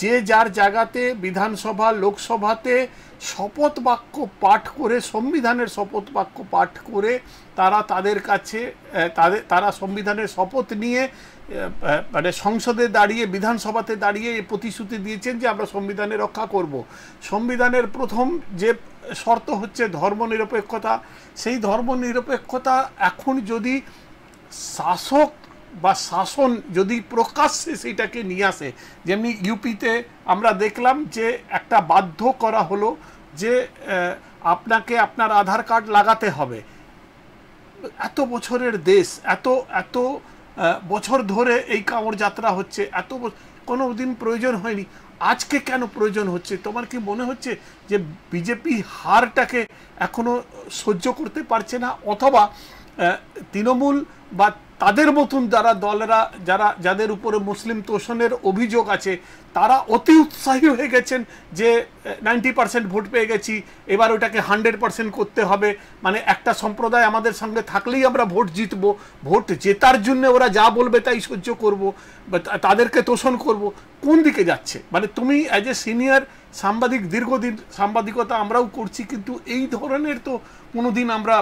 যে যার জায়গাতে বিধানসভা লোকসভাতে শপথ বাক্য পাঠ করে, সংবিধানের শপথ বাক্য পাঠ করে তারা তাদের কাছে তারা সংবিধানের শপথ নিয়ে মানে সংসদে দাঁড়িয়ে, বিধানসভাতে দাঁড়িয়ে প্রতিশ্রুতি দিয়েছেন যে আমরা সংবিধানে রক্ষা করব। সংবিধানের প্রথম যে শর্ত হচ্ছে ধর্মনিরপেক্ষতা। সেই ধর্মনিরপেক্ষতা এখন যদি শাসক বা শাসন যদি প্রকাশ্যে সেইটাকে নিয়ে আসে, যেমনি ইউপিতে আমরা দেখলাম যে একটা বাধ্য করা হলো যে আপনাকে আপনার আধার কার্ড লাগাতে হবে। এত বছরের দেশ, এত বছর ধরে এই কামড় যাত্রা হচ্ছে, কোনো দিন প্রয়োজন হয়নি, আজকে কেন প্রয়োজন হচ্ছে? তোমার কি মনে হচ্ছে যে বিজেপি হারটাকে এখনো সহ্য করতে পারছে না, অথবা তৃণমূল বা তাদের মতন যারা দলেরা যাদের উপরে মুসলিম তোষণের অভিযোগ আছে তারা অতি উৎসাহী হয়ে গেছেন যে 90% ভোট পেয়ে গেছি, এবার ওটাকে 100% করতে হবে, মানে একটা সম্প্রদায় আমাদের সঙ্গে থাকলেই আমরা ভোট জিতবো, ভোট জেতার জন্য ওরা যা বলবে তাই সহ্য করব, তাদেরকে তোষণ করব। কোন দিকে যাচ্ছে? মানে তুমি অ্যাজ এ সিনিয়র সাংবাদিক, দীর্ঘদিন সাংবাদিকতা আমরাও করছি, কিন্তু এই ধরনের তো কোনোদিন আমরা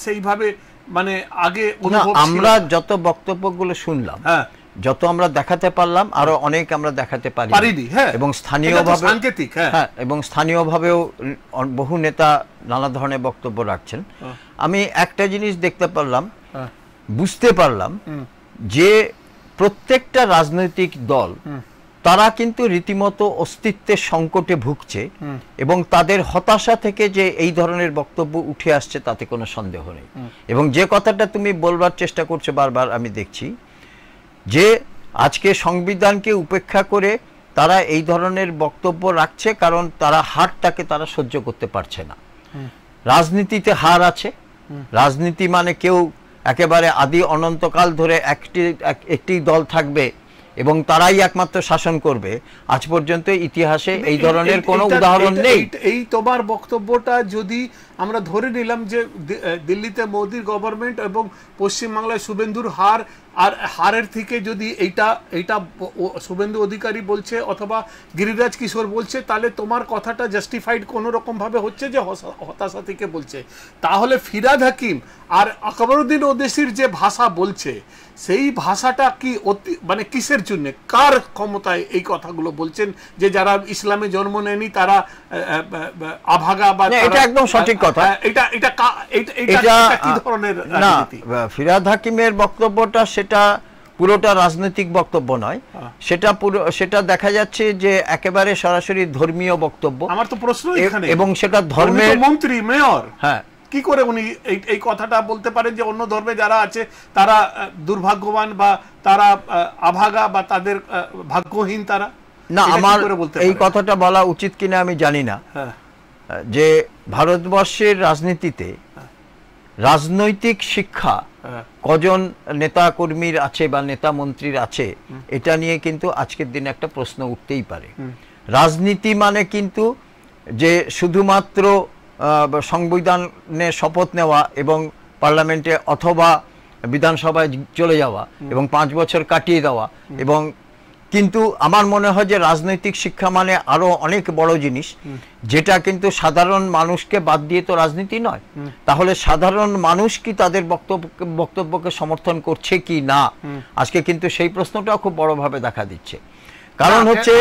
সেইভাবে মানে আগে আমরা যত বক্তব্যগুলো শুনলাম, যত আমরা দেখাতে পারলাম, আরো অনেক আমরা দেখাতে পারিনি, এবং স্থানীয়ভাবে এবং স্থানীয়ভাবেও বহু নেতা নানা ধরনের বক্তব্য রাখছেন। আমি একটা জিনিস দেখতে পারলাম, বুঝতে পারলাম যে প্রত্যেকটা রাজনৈতিক দল তারা কিন্তু রীতিমতো অস্তিত্বের সংকটে ভুগছে, এবং তাদের হতাশা থেকে যে এই ধরনের বক্তব্য উঠে আসছে তাতে কোনো সন্দেহ নেই। এবং যে কথাটা তুমি বলবার চেষ্টা করছো বারবার আমি দেখছি, যে আজকে সংবিধানকে উপেক্ষা করে তারা এই ধরনের বক্তব্য রাখছে, কারণ তারা হারটাকে তারা সহ্য করতে পারছে না। রাজনীতিতে হার আছে, রাজনীতি মানে কেউ একেবারে আদি অনন্তকাল ধরে একটি দল থাকবে এবং তারাই একমাত্র শাসন করবে, আজ পর্যন্ত ইতিহাসে এই ধরনের কোনো উদাহরণ নেই। এই তোমার বক্তব্যটা যদি আমরা ধরে নিলাম যে দিল্লিতে মোদির গভর্নমেন্ট এবং পশ্চিমবাংলায় শুভেন্দুর হার, আর হারের থেকে যদি এইটা শুভেন্দু অধিকারী বলছে অথবা গিরিরাজ কিশোর বলছে, তাহলে তোমার কথাটা জাস্টিফাইড কোনো রকমভাবে হচ্ছে যে হতাশা থেকে বলছে। তাহলে ফিরাদ হাকিম আর আকবরউদ্দিন ওদেশির যে ভাষা বলছে, সেই ভাষাটা কি মানে কিসের জন্য, কার ক্ষমতায় এই কথাগুলো বলছেন? যে যারা ইসলামে জন্ম নেয়নি তারা আভাগা, বা এটা একদম সঠিক কথা। এটা কি ধরনের না, ফিরাদ হাকিমের বক্তব্যটা সেটা পুরোটা রাজনৈতিক বক্তব্য নয়, সেটা দেখা যাচ্ছে যে একেবারে সরাসরি ধর্মীয় বক্তব্য। আমার তো প্রশ্ন এখানে, এবং সেটা ধর্মের মন্ত্রী, মেয়র, হ্যাঁ, কি করে উনি এই কথাটা বলতে পারেন যে অন্য ধর্মে যারা আছে তারা দুর্ভাগ্যবান বা তারা আভাগা বা তাদের ভাগ্যহীন? তারা না, আমার এই কথাটা বলা উচিত কিনা আমি জানি না, যে ভারতবর্ষের রাজনীতিতে রাজনৈতিক শিক্ষা কজন নেতা কর্মীর আছে বা নেতা মন্ত্রীর আছে, এটা নিয়ে কিন্তু আজকের দিনে একটা প্রশ্ন উঠতেই পারে। রাজনীতি মানে কিন্তু যে শুধুমাত্র সংবিধানে শপথ নেওয়া এবং পার্লামেন্টে অথবা বিধানসভায় চলে যাওয়া এবং 5 বছর কাটিয়ে দেওয়া, এবং কিন্তু আমার মনে হয় যে রাজনৈতিক শিক্ষা মানে আরো অনেক বড় জিনিস, যেটা কিন্তু সাধারণ মানুষকে বাদ দিয়ে তো রাজনীতি নয়। তাহলে সাধারণ মানুষ কি তাদের বক্তব্যকে সমর্থন করছে কি না, আজকে কিন্তু সেই প্রশ্নটাও খুব বড়ভাবে দেখা দিচ্ছে। কারণ হচ্ছে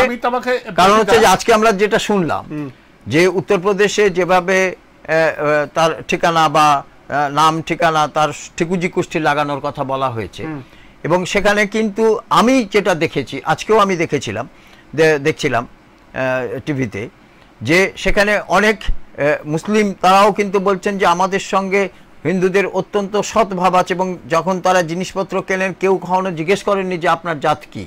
যে আজকে আমরা যেটা শুনলাম যে উত্তরপ্রদেশে যেভাবে তার ঠিকানা বা নাম ঠিকানা তার ঠিকুজি কুষ্টি লাগানোর কথা বলা হয়েছে, এবং সেখানে কিন্তু আমি যেটা দেখেছি, আজকেও আমি দেখছিলাম টিভিতে, যে সেখানে অনেক মুসলিম তারাও কিন্তু বলছেন যে আমাদের সঙ্গে হিন্দুদের অত্যন্ত সৎ ভাব আছে, এবং যখন তারা জিনিসপত্র কেনেন কেউ কখনো জিজ্ঞেস করেননি যে আপনার জাত কি,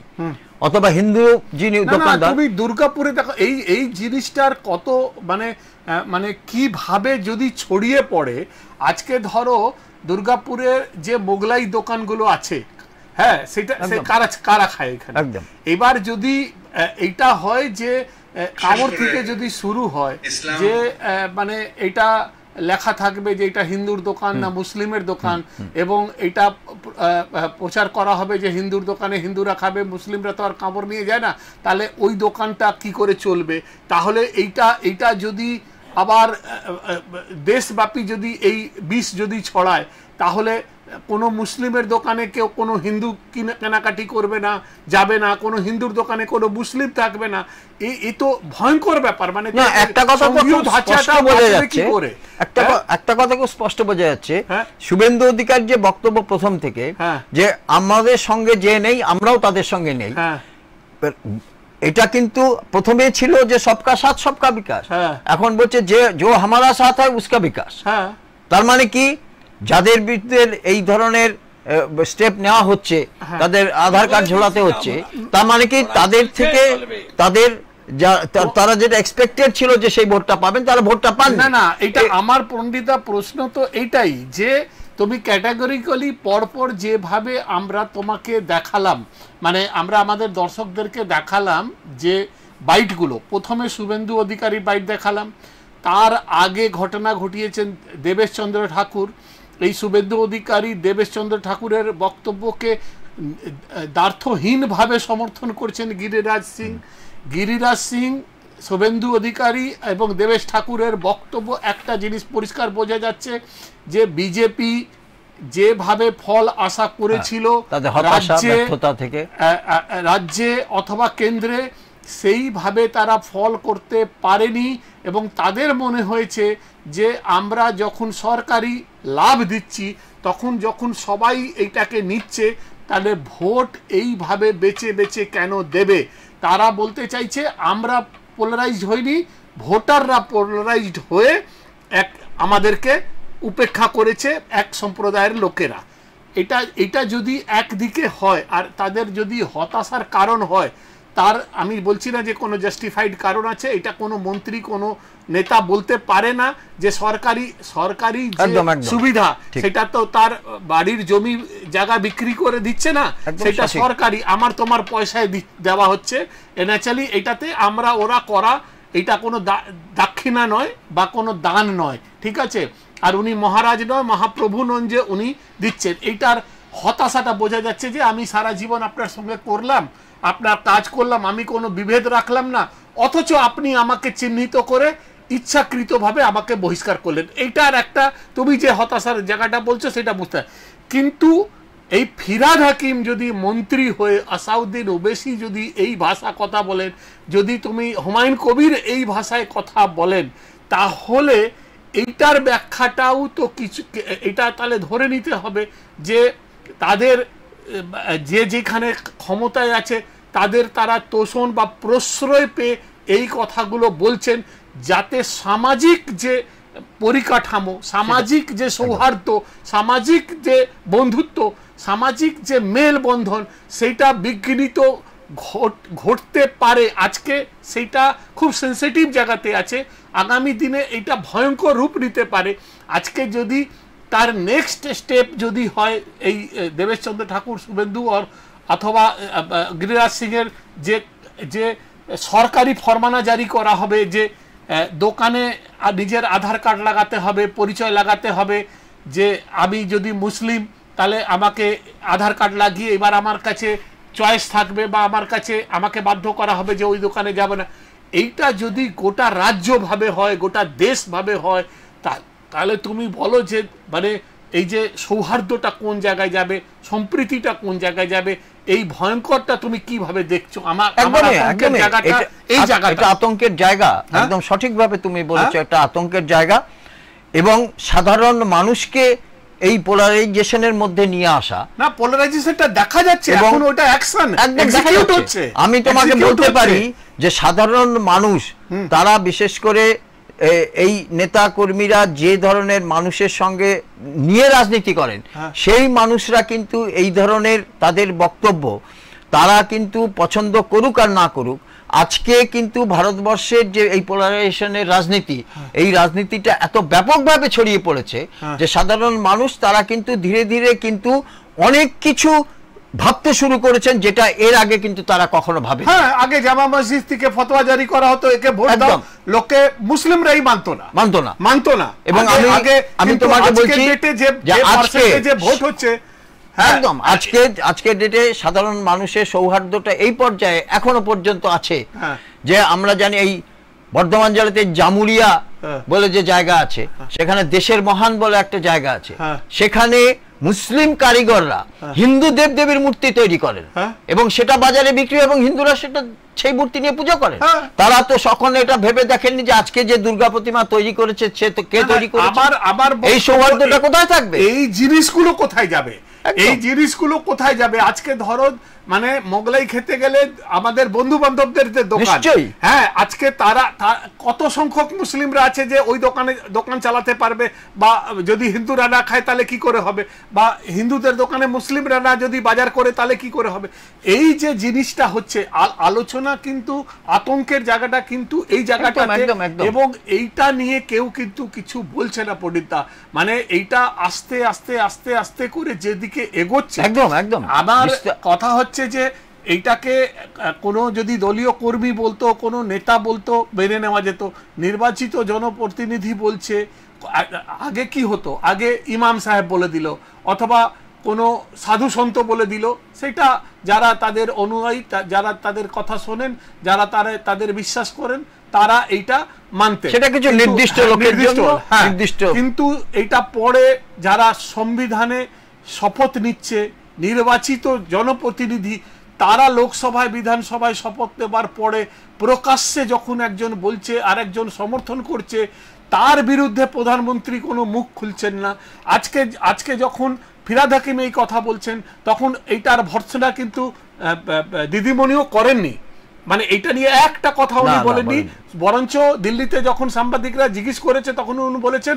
অথবা হিন্দু যিনি দোকানদার। তুমি দুর্গাপুরে দেখো এই জিনিসটার কত মানে কিভাবে যদি ছড়িয়ে পড়ে। আজকে ধরো দুর্গাপুরের যে মোগলাই দোকানগুলো আছে, হ্যাঁ, সেটা কারা খায় এখানে। এবার যদি এইটা হয় যে কামড় থেকে যদি শুরু হয় যে মানে এটা লেখা থাকবে যে এটা হিন্দুর দোকান না মুসলিমের দোকান, এবং এটা প্রচার করা হবে যে হিন্দুর দোকানে হিন্দুরা খাবে, মুসলিমরা তো আর কামড় নিয়ে যায় না, তাহলে ওই দোকানটা কি করে চলবে? তাহলে এইটা যদি আবার দেশব্যাপী যদি এই বিষ যদি ছড়ায়, তাহলে কোনো মুসলিমের দোকানে কেউ কোনো হিন্দু কেনাকাটি করবে না, যাবে না, কোনো হিন্দুর দোকানে কোনো মুসলিম থাকবে না। এই তো ভয়ঙ্কর ব্যাপার। মানে একটা কথা বোঝা যাচ্ছে, একটা কথা খুব স্পষ্ট বোঝা যাচ্ছে, শুভেন্দু অধিকারী যে বক্তব্য প্রথম থেকে যে আমাদের সঙ্গে যে নেই আমরাও তাদের সঙ্গে নেই, এটা কিন্তু প্রথমে ছিল যে সবকা সাথ সবকা বিকাশ, এখন বলছে যে জো হামারা সাথ হয় উসকা বিকাশ। তার মানে কি, যাদের বিরুদ্ধে এই ধরনের স্টেপ নেওয়া হচ্ছে, তাদের আধার কার্ড ঝোলাতে হচ্ছে, তার মানে কি তাদের থেকে তারা যেটা এক্সপেক্টেড ছিল যে সেই ভোটটা পাবেন, তারা ভোটটা পান না। এটা আমার পণ্ডিতা প্রশ্ন তো এইটাই যে তুমি ক্যাটাগরিক্যালি পরপর যেভাবে আমরা তোমাকে দেখালাম, মানে আমরা আমাদের দর্শকদেরকে দেখালাম যে বাইটগুলো, প্রথমে শুভেন্দু অধিকারী বাইট দেখালাম, তার আগে ঘটনা ঘটিয়েছেন দেবেশচন্দ্র ঠাকুর। এই শুভেন্দু অধিকারী দেবেশচন্দ্র ঠাকুরের বক্তব্যকে দ্বার্থহীনভাবে সমর্থন করছেন গিরিরাজ সিং, শুভেন্দু অধিকারী এবং দেবেশ ঠাকুরের বক্তব্য। একটা জিনিস পরিষ্কার বোঝা যাচ্ছে যে বিজেপি যেভাবে ফল আশা করেছিল রাজ্যে অথবা কেন্দ্রে, সেইভাবে তারা ফল করতে পারেনি, এবং তাদের মনে হয়েছে যে আমরা যখন সরকারি লাভ দিচ্ছি, তখন যখন সবাই এইটাকে নিচ্ছে, তাহলে ভোট এইভাবে বেছে বেছে কেন দেবে? তারা বলতে চাইছে আমরা পোলারাইজড হইনি, ভোটাররা পোলারাইজড হয়ে আমাদেরকে উপেক্ষা করেছে এক সম্প্রদায়ের লোকেরা। এটা যদি একদিকে হয় আর তাদের যদি হতাশার কারণ হয়, তার আমি বলছি না যে কোনো জাস্টিফাইড কারণ আছে, এটা কোনো মন্ত্রী কোনো নেতা বলতে পারে না যে সরকারি সুবিধা সেটা তো তার বাড়ির জমি জায়গা বিক্রি করে দিচ্ছে না, সেটা সরকারি আমার তোমার পয়সায় দেওয়া হচ্ছে। ন্যাচারালি এটাতে আমরা ওরা করা, এটা কোনো দাক্ষিণা নয় বা কোনো দান নয়, ঠিক আছে? আর উনি মহারাজ নয়, মহাপ্রভু নন যে উনি দিচ্ছেন। এইটার হতাশাটা বোঝা যাচ্ছে যে আমি সারা জীবন আপনার সঙ্গে করলাম, আপনার কাজ করলাম, আমি কোনো বিভেদ রাখলাম না, অথচ আপনি আমাকে চিহ্নিত করে ইচ্ছাকৃতভাবে আমাকে বহিষ্কার করলেন। এইটার একটা তুমি যে হতাশার জায়গাটা বলছো সেটা বুঝতে। কিন্তু এই ফিরহাদ হাকিম যদি মন্ত্রী হয়ে আসাউদ্দিন ওবেসি যদি এই ভাষা কথা বলেন, যদি তুমি হুমায়ুন কবির এই ভাষায় কথা বলেন, তাহলে এইটার ব্যাখ্যাটাও তো কিছু, এটা তাহলে ধরে নিতে হবে যে তাদের যেখানে ক্ষমতায় আছে তারা তোষণ বা প্রশ্রয় পেয়ে এই কথাগুলো বলছেন, যাতে সামাজিক যে পরিকাঠামো, সামাজিক যে সৌহার্দ্য, সামাজিক যে বন্ধুত্ব, সামাজিক যে মেলবন্ধন, সেইটা বিঘ্নিত ঘটতে পারে। আজকে সেইটা খুব সেন্সিটিভ জায়গাতে আছে, আগামী দিনে এটা ভয়ঙ্কর রূপ নিতে পারে। আজকে যদি তার নেক্সট স্টেপ যদি হয় এই দেবেশচন্দ্র ঠাকুর, শুভেন্দু অথবা গিরিরাজ সিংয়ের যে সরকারি ফরমানা জারি করা হবে যে দোকানে নিজের আধার কার্ড লাগাতে হবে, পরিচয় লাগাতে হবে, যে আমি যদি মুসলিম তাহলে আমাকে আধার কার্ড লাগিয়ে এবার আমার কাছে চয়েস থাকবে বা আমার কাছে আমাকে বাধ্য করা হবে যে ওই দোকানে যাবে না। এইটা যদি গোটা রাজ্যভাবে হয়, গোটা দেশভাবে হয়, তাহলে তুমি বলো যে মানে এই যে সৌহার্দ্যটা কোন জায়গায় যাবে, সম্প্রীতিটা কোন জায়গায় যাবে, এই ভয়ঙ্করটা তুমি কিভাবে দেখছো? আমার এই জায়গাটা আতঙ্কের জায়গা, একদম সঠিকভাবে তুমি বলেছো, একটা আতঙ্কের জায়গা। এবং সাধারণ মানুষকে এই পোলারাইজেশনের মধ্যে নিয়ে আসা, না পোলারাইজেশনটা দেখা যাচ্ছে এখন, ওটা অ্যাকশন এক্সিকিউট হচ্ছে। আমি তোমাকে বলতে পারি যে সাধারণ মানুষ, তারা বিশেষ করে এই নেতা কর্মীরা যে ধরনের মানুষের সঙ্গে নিয়ে রাজনীতি করেন, সেই মানুষরা কিন্তু এই ধরনের তাদের বক্তব্য তারা কিন্তু পছন্দ করুক আর না করুক, আজকে কিন্তু ভারতবর্ষের যে এই পোলারাইজেশনের রাজনীতি, এই রাজনীতিটা এত ব্যাপকভাবে ছড়িয়ে পড়েছে যে সাধারণ মানুষ তারা কিন্তু ধীরে ধীরে কিন্তু অনেক কিছু ভাবতে শুরু করেছেন, যেটা এর আগে কিন্তু তারা কখনো ভাবে। হ্যাঁ, আগে জামা মসজিদ থেকে ফতোয়া জারি করা হতো, একে ভোট দাও, লোকে মুসলিমরাই মানতো না। এবং আমি তোমাকে বলছি যে আজকে ভোট হচ্ছে, একদম আজকের ডেটে সাধারণ মানুষের সৌহার্দ্যটা এই পর্যায়ে এখনো পর্যন্ত আছে যে আমরা জানি এই বর্ধমান জেলাতে জামুরিয়া বলে যে জায়গা আছে, সেখানে দেশের মহান বলে একটা জায়গা আছে, সেখানে মুসলিম কারিগররা হিন্দু দেবদেবীর মূর্তি তৈরি করেন এবং সেটা বাজারে বিক্রি, এবং হিন্দুরা সেটা সেই মূর্তি নিয়ে পুজো করেন। তারা তো সকলে এটা ভেবে দেখেননি যে আজকে যে দুর্গা প্রতিমা তৈরি করেছে সে তো কে তৈরি করেছে, এই সৌহার্দ্যটা কোথায় থাকবে, এই জিনিসগুলো কোথায় যাবে, এই জিনিসগুলো কোথায় যাবে? আজকে ধরো মানে মোগলাই খেতে গেলে আমাদের বন্ধু বান্ধবদের যে দোকান, হ্যাঁ, আজকে তারা কত সংখ্যক মুসলিমরা আছে যে ওই দোকান চালাতে পারবে, বা যদি হিন্দুরা না খায় তাহলে কি করে হবে, বা হিন্দুদের দোকানে মুসলিমরা না যদি বাজার করে তাহলে কি করে হবে? এই যে জিনিসটা হচ্ছে আলোচনা, কিন্তু আতঙ্কের জায়গাটা কিন্তু এই জায়গাটা, এবং এইটা নিয়ে কেউ কিন্তু কিছু বলছে না পণ্ডিতদা। মানে এইটা আস্তে আস্তে আস্তে আস্তে করে যেদিকে এগোচ্ছে, একদম আমার কথা হচ্ছে যে এইটাকে কোনো যদি দলীয় কর্মী বলতো, কোনো নেতা বলতো, মেনে নেওয়া যেত। নির্বাচিত জনপ্রতিনিধি বলছে, আগে কি হতো, আগে ইমাম সাহেব বলে দিল অথবা কোনো সাধু সন্ত বলে দিল, সেটা যারা তাদের অনুযায়ী, যারা তাদের কথা শোনেন, যারা তাদের বিশ্বাস করেন, তারা এইটা মানতে, সেটা কিছু নির্দিষ্ট লোকের জন্য নির্দিষ্ট। কিন্তু এইটা পরে যারা সংবিধানে শপথ নিচ্ছে, নির্বাচিত জনপ্রতিনিধি, তারা লোকসভায় বিধানসভায় শপথ নেবার পরে প্রকাশ্যে যখন একজন বলছে আর একজন সমর্থন করছে, তার বিরুদ্ধে প্রধানমন্ত্রী কোনো মুখ খুলছেন না। আজকে যখন ফিরহাদ হাকিম এই কথা বলছেন, তখন এইটার ভর্ৎসনা কিন্তু দিদিমণিও করেননি, মানে এইটা নিয়ে একটা কথা উনি বলেননি, বরঞ্চ দিল্লিতে যখন সাংবাদিকরা জিজ্ঞেস করেছে তখন উনি বলেছেন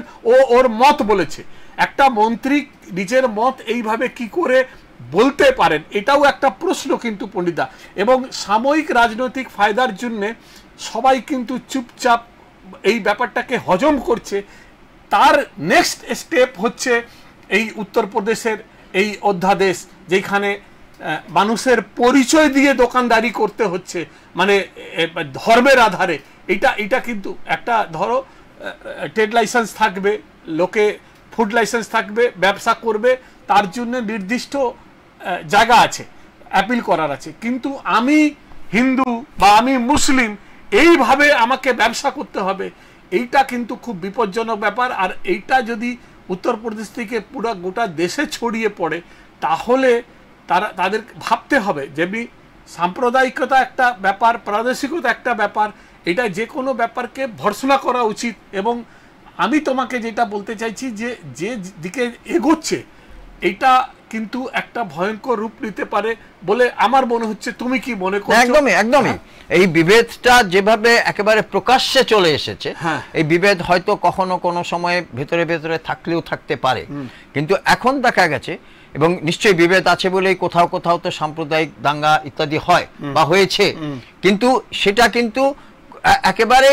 ওর মত বলেছে। একটা মন্ত্রী নিজের মত এইভাবে কি করে বলতে পারেন, এটাও একটা প্রশ্ন কিন্তু পণ্ডিতা। এবং সাময়িক রাজনৈতিক ফায়দার জন্য সবাই কিন্তু চুপচাপ এই ব্যাপারটাকে হজম করছে। তার নেক্সট স্টেপ হচ্ছে এই উত্তরপ্রদেশের এই অধ্যাদেশ, যেখানে মানুষের পরিচয় দিয়ে দোকানদারি করতে হচ্ছে, মানে ধর্মের আধারে। এটা কিন্তু একটা ধরো ট্রেড লাইসেন্স থাকবে, লোকে ফুড লাইসেন্স থাকবে, ব্যবসা করবে, তার জন্য নির্দিষ্ট জায়গা আছে, অ্যাপিল করার আছে। কিন্তু আমি হিন্দু বা আমি মুসলিম, এইভাবে আমাকে ব্যবসা করতে হবে, এইটা কিন্তু খুব বিপজ্জনক ব্যাপার। আর এইটা যদি উত্তরপ্রদেশ থেকে পুরো গোটা দেশে ছড়িয়ে পড়ে, তাহলে তাদের ভাবতে হবে যে সাম্প্রদায়িকতা একটা ব্যাপার, প্রাদেশিকতা একটা ব্যাপার, এটা যে কোনো ব্যাপারকে ভর্ৎসনা করা উচিত। এবং আমি তোমাকে যেটা বলতে চাইছি যে দিকে এগোচ্ছে, এটা কিন্তু একটা ভয়ঙ্কর রূপ নিতে পারে বলে আমার মনে হচ্ছে। তুমি কি মনে করছো? একদমই এই বিভেদটা যেভাবে একেবারে প্রকাশ্যে চলে এসেছে, এই বিভেদ হয়তো কখনো কোনো সময়ে ভেতরে ভেতরে থাকলেও থাকতে পারে, কিন্তু এখন দেখা গেছে, এবং নিশ্চয়ই বিভেদ আছে বলেই কোথাও কোথাও তো সাম্প্রদায়িক দাঙ্গা ইত্যাদি হয় বা হয়েছে, কিন্তু সেটা কিন্তু একেবারে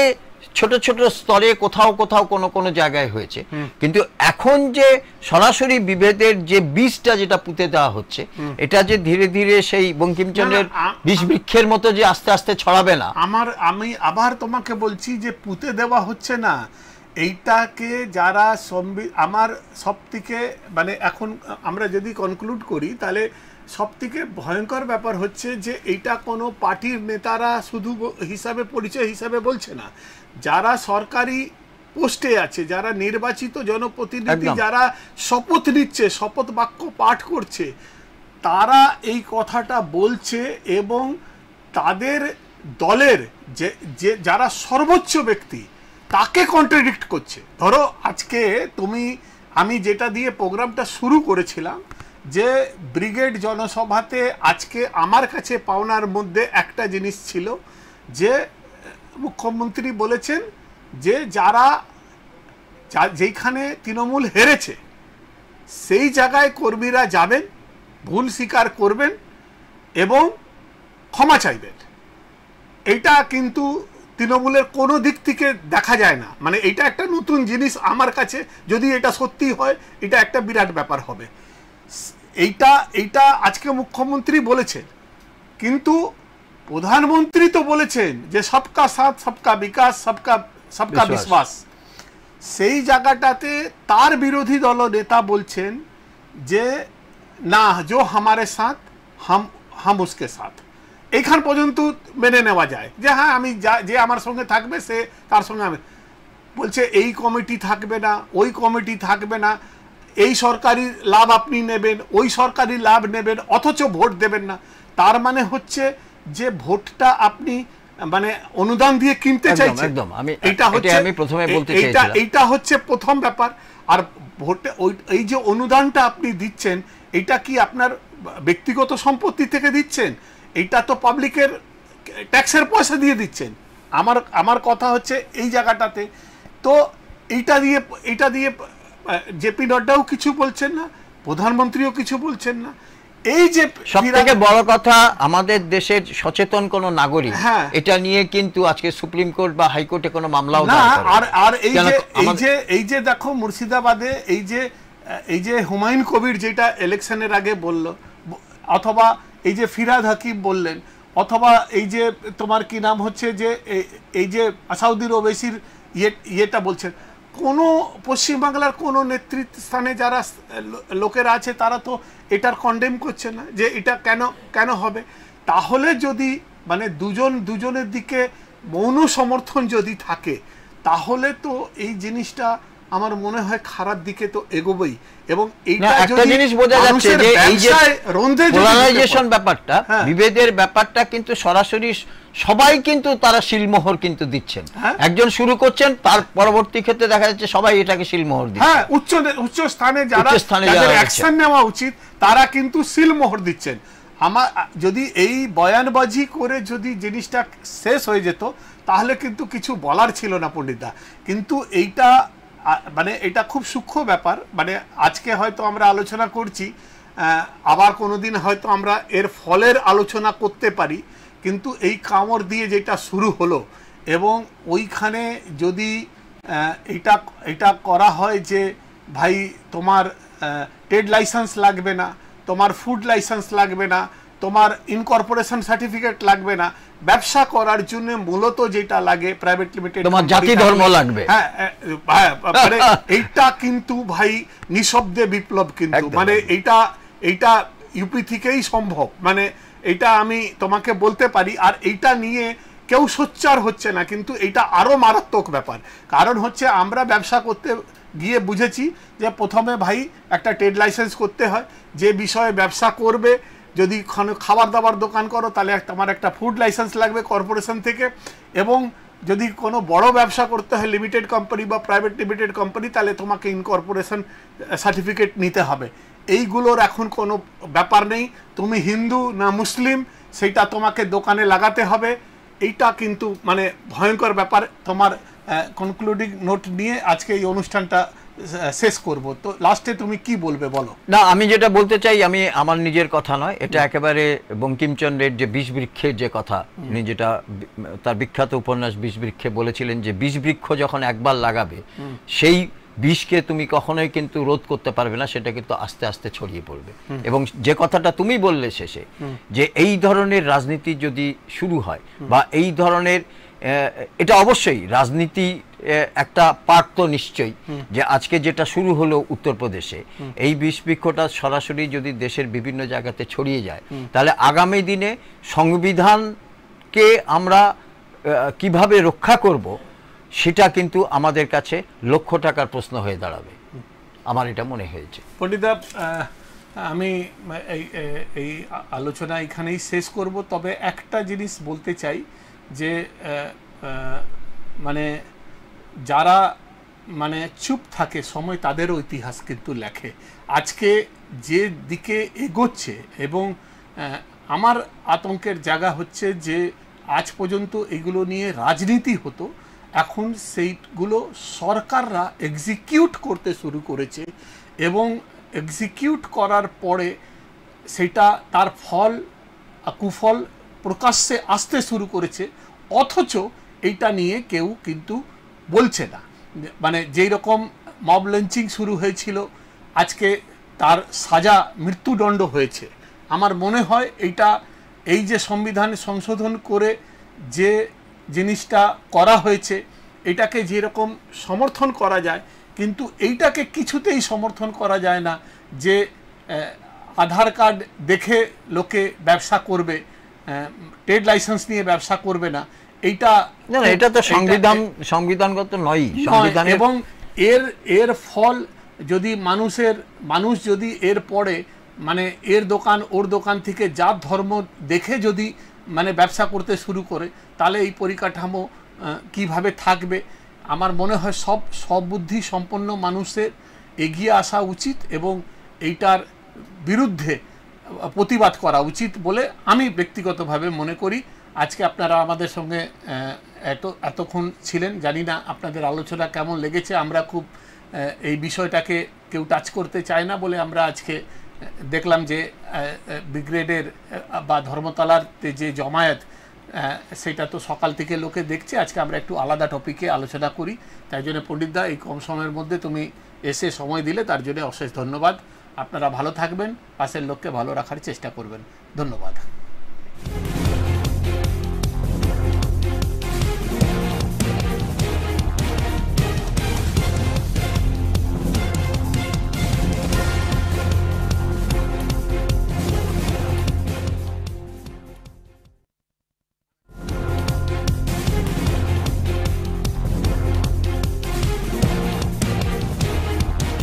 ছোট ছোট স্তরে কোথাও কোথাও কোনো কোনো জায়গায় হয়েছে। কিন্তু এখন যে সরাসরি বিভেদের যে বীজটা যেটা পুঁতে দেওয়া হচ্ছে, এটা যে ধীরে ধীরে সেই বঙ্কিমচন্দ্রের বীজ বৃক্ষের মতো যে আস্তে আস্তে ছড়াবে না, আমি আবার তোমাকে বলছি যে পুঁতে দেওয়া হচ্ছে না। এইটাকে যারা আমার সবথেকে মানে এখন আমরা যদি কনক্লুড করি, তাহলে সবথেকে ভয়ঙ্কর ব্যাপার হচ্ছে যে এইটা কোনো পার্টির নেতারা শুধু হিসাবে পরিচয় হিসাবে বলছে না, যারা সরকারি পোস্টে আছে, যারা নির্বাচিত জনপ্রতিনিধি, যারা শপথ নিচ্ছে, শপথ বাক্য পাঠ করছে, তারা এই কথাটা বলছে এবং তাদের দলের যে যারা সর্বোচ্চ ব্যক্তি তাকে কন্ট্রাডিক্ট করছে। ধরো আজকে আমি যেটা দিয়ে প্রোগ্রামটা শুরু করেছিলাম, যে ব্রিগেড জনসভাতে আজকে আমার কাছে পাওনার মধ্যে একটা জিনিস ছিল যে মুখ্যমন্ত্রী বলেছেন যে যেখানে তৃণমূল হেরেছে সেই জায়গায় কর্মীরা যাবেন, ভুল স্বীকার করবেন এবং ক্ষমা চাইবেন, এইটা কিন্তু তৃণমূলের কোনো দিক থেকে দেখা যায় না। মানে এটা একটা নতুন জিনিস আমার কাছে, যদি এটা সত্যি হয় এটা একটা বিরাট ব্যাপার হবে। এইটা আজকে মুখ্যমন্ত্রী বলেছেন, কিন্তু প্রধানমন্ত্রী তো বলেছেন যে সবকা সাথ সবকা বিকাশ সবকা বিশ্বাস। সেই জায়গাটাতে তার বিরোধী দল নেতা বলছেন যে না, जो हमारे साथ हम उसके साथ। এইখান পর্যন্ত মেনে নেওয়া যায় যে হ্যাঁ, আমি যে আমার সঙ্গে থাকবে সে তার সঙ্গে আমি। বলছে এই কমিটি থাকবে না, ওই কমিটি থাকবে না, এই সরকারি লাভ আপনি নেবেন, ওই সরকারি লাভ নেবেন, অথচ ভোট দেবেন না। তার মানে হচ্ছে যে ভোটটা আপনি মানে অনুদান দিয়ে কিনতে চাইছেন। এইটা হচ্ছে প্রথম ব্যাপার। আর ভোটে এই যে অনুদানটা আপনি দিচ্ছেন, এটা কি আপনার ব্যক্তিগত সম্পত্তি থেকে দিচ্ছেন? এইটা তো পাবলিকের ট্যাক্সের পয়সা দিয়ে দিচ্ছেন। আমার কথা হচ্ছে এই জায়গাটাতে তো এইটা দিয়ে জেপি নড্ডাও কিছু বলছেন না, প্রধানমন্ত্রীও কিছু বলছেন না। এই যে সবথেকে বড় কথা, আমাদের দেশের সচেতন কোন নাগরিক এটা নিয়ে কিন্তু আজকে সুপ্রিম কোর্ট বা হাইকোর্টে কোনো মামলাও না। আর এই যে দেখো মুর্শিদাবাদে এই যে হুমায়ুন কবির যেটা ইলেকশনের আগে বলল, অথবা এই যে ফিরাদ হাকিম বললেন, অথবা এই যে তোমার কি নাম হচ্ছে যে এই যে আসাউদ্দিন ওবেসির ইয়েটা বলছেন, কোনো পশ্চিমবাংলার কোনো নেতৃস্থানে যারা লোকেরা আছে তারা তো এটার কন্ডেম করছে না যে এটা কেন হবে। তাহলে যদি মানে দুজনের দিকে মৌন সমর্থন যদি থাকে, তাহলে তো এই জিনিসটা আমার মনে হয় খারাপ দিকে তো এগোবেই। এবং একটা জিনিস বোঝা যাচ্ছে যে এই যে পোলারাইজেশন ব্যাপারটা, বিভেদের ব্যাপারটা কিন্তু সরাসরি সবাই কিন্তু তারা শিলমোহর কিন্তু দিচ্ছেন। একজন শুরু করছেন, তার পরবর্তী ক্ষেত্রে দেখা যাচ্ছে সবাই এটাকে শিলমোহর দিচ্ছেন। হ্যাঁ, উচ্চ স্থানে যারা অ্যাকশন নেওয়া উচিত তারা কিন্তু শিলমোহর দিচ্ছেন। আমার যদি এই বয়ানবাজি করে যদি জিনিসটা শেষ হয়ে যেত তাহলে কিন্তু কিছু বলার ছিল না পণ্ডিতদা। কিন্তু এইটা মানে এটা খুব সূক্ষ্ম ব্যাপার। মানে আজকে হয়তো আমরা আলোচনা করছি, আবার কোনোদিন হয়তো আমরা এর ফলের আলোচনা করতে পারি, কিন্তু এই কামড় দিয়ে যেটা শুরু হলো এবং ওইখানে যদি এটা করা হয় যে ভাই তোমার ট্রেড লাইসেন্স লাগবে না, তোমার ফুড লাইসেন্স লাগবে না, তোমার ইনকর্পোরেশন সার্টিফিকেট লাগবে না, ব্যবসা করার জন্য মূলত যেটা লাগে প্রাইভেট লিমিটেড, তোমার জাতি ধর্ম লাগবে। হ্যাঁ, মানে এইটা কিন্তু ভাই নিঃশব্দে বিপ্লব। কিন্তু মানে এইটা ইউপি থেকেই সম্ভব। মানে এইটা আমি তোমাকে বলতে পারি। আর এইটা নিয়ে কেউ সোচ্চার হচ্ছে না, কিন্তু এটা আরো মারাত্মক ব্যাপার। কারণ হচ্ছে আমরা ব্যবসা করতে গিয়ে বুঝেছি যে প্রথমে ভাই একটা ট্রেড লাইসেন্স করতে হয়, যে বিষয়ে ব্যবসা করবে। যদি খাবার দাবার দোকান করো তাহলে তোমার একটা ফুড লাইসেন্স লাগবে কর্পোরেশন থেকে, এবং যদি কোনো বড় ব্যবসা করতে হয় লিমিটেড কোম্পানি বা প্রাইভেট লিমিটেড কোম্পানি, তাহলে তোমাকে ইনকর্পোরেশন সার্টিফিকেট নিতে হবে। এইগুলোর এখন কোনো ব্যাপার নেই, তুমি হিন্দু না মুসলিম সেইটা তোমাকে দোকানে লাগাতে হবে। এইটা কিন্তু মানে ভয়ঙ্কর ব্যাপার। তোমার কনক্লুডিং নোট নিয়ে আজকে এই অনুষ্ঠানটা শেষ করব। তো লাস্টে তুমি কি বলবে বলো। না, আমি যেটা বলতে চাই, আমি আমার নিজের কথা নয়, এটা একেবারে বঙ্কিমচন্দ্রের যে বিষ বৃক্ষের যে কথা, উনি যেটা তার বিখ্যাত উপন্যাস বিষ বৃক্ষে বলেছিলেন যে বিষ বৃক্ষ যখন একবার লাগাবে সেই বিষকে তুমি কখনোই কিন্তু রোধ করতে পারবে না, সেটা কিন্তু আস্তে আস্তে ছড়িয়ে পড়বে। এবং যে কথাটা তুমি বললে শেষে, যে এই ধরনের রাজনীতি যদি শুরু হয় বা এই ধরনের, এটা অবশ্যই রাজনীতি একটা পার্ট তো নিশ্চয়ই, যে আজকে যেটা শুরু হলো উত্তরপ্রদেশে, এই বিষ বৃক্ষটা সরাসরি যদি দেশের বিভিন্ন জায়গাতে ছড়িয়ে যায়, তাহলে আগামী দিনে সংবিধানকে আমরা কিভাবে রক্ষা করব সেটা কিন্তু আমাদের কাছে লক্ষ টাকার প্রশ্ন হয়ে দাঁড়াবে। আমার এটা মনে হয়েছে। পণ্ডিতদা, আমি এই আলোচনা এখানেই শেষ করব। তবে একটা জিনিস বলতে চাই যে মানে যারা মানে চুপ থাকে সময় তাদেরও ইতিহাস কিন্তু লেখে। আজকে যে দিকে এগোচ্ছে, এবং আমার আতঙ্কের জায়গা হচ্ছে যে আজ পর্যন্ত এগুলো নিয়ে রাজনীতি হতো, এখন সেইগুলো সরকাররা এক্সিকিউট করতে শুরু করেছে, এবং এক্সিকিউট করার পরে সেটা তার ফল কুফল প্রকাশ্যে আসতে শুরু করেছে, অথচ এইটা নিয়ে কেউ কিন্তু বলছে না। মানে যেই রকম মব লঞ্চিং শুরু হয়েছিল, আজকে তার সাজা মৃত্যুদণ্ড হয়েছে। আমার মনে হয় এই যে সংবিধান সংশোধন করে যে জিনিসটা করা হয়েছে, এটাকে যেরকম সমর্থন করা যায়, কিন্তু এইটাকে কিছুতেই সমর্থন করা যায় না যে আধার কার্ড দেখে লোকে ব্যবসা করবে, ট্রেড লাইসেন্স নিয়ে ব্যবসা করবে না। এটা তো সংবিধানগত নয়। এবং এর ফল যদি মানুষ যদি এর পরে মানে এর দোকান ওর দোকান থেকে জাত ধর্ম দেখে যদি মানে ব্যবসা করতে শুরু করে, তাহলে এই পরিকাঠামো কিভাবে থাকবে? আমার মনে হয় সব বুদ্ধি সম্পন্ন মানুষের এগিয়ে আসা উচিত এবং এইটার বিরুদ্ধে প্রতিবাদ করা উচিত বলে আমি ব্যক্তিগতভাবে মনে করি। আজকে আপনারা আমাদের সঙ্গে এতক্ষণ ছিলেন, জানি না আপনাদের আলোচনা কেমন লেগেছে। আমরা খুব এই বিষয়টাকে কেউ টাচ করতে চায় না বলে আমরা আজকে দেখলাম যে ব্রিগেডের বা ধর্মতলার যে জমায়েত, সেটা তো সকাল থেকে লোকে দেখছে। আজকে আমরা একটু আলাদা টপিকে আলোচনা করি, তাই জন্য পণ্ডিতদা এই কম সময়ের মধ্যে তুমি এসে সময় দিলে তার জন্য অশেষ ধন্যবাদ। আপনারা ভালো থাকবেন, পাশের লোককে ভালো রাখার চেষ্টা করবেন। ধন্যবাদ।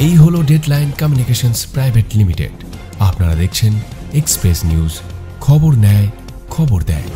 এই হলো ডেডলাইন কমিউনিকেশনস প্রাইভেট লিমিটেড। আপনারা দেখছেন এক্সপ্রেস নিউজ, খবর নেয়, খবর দেয়।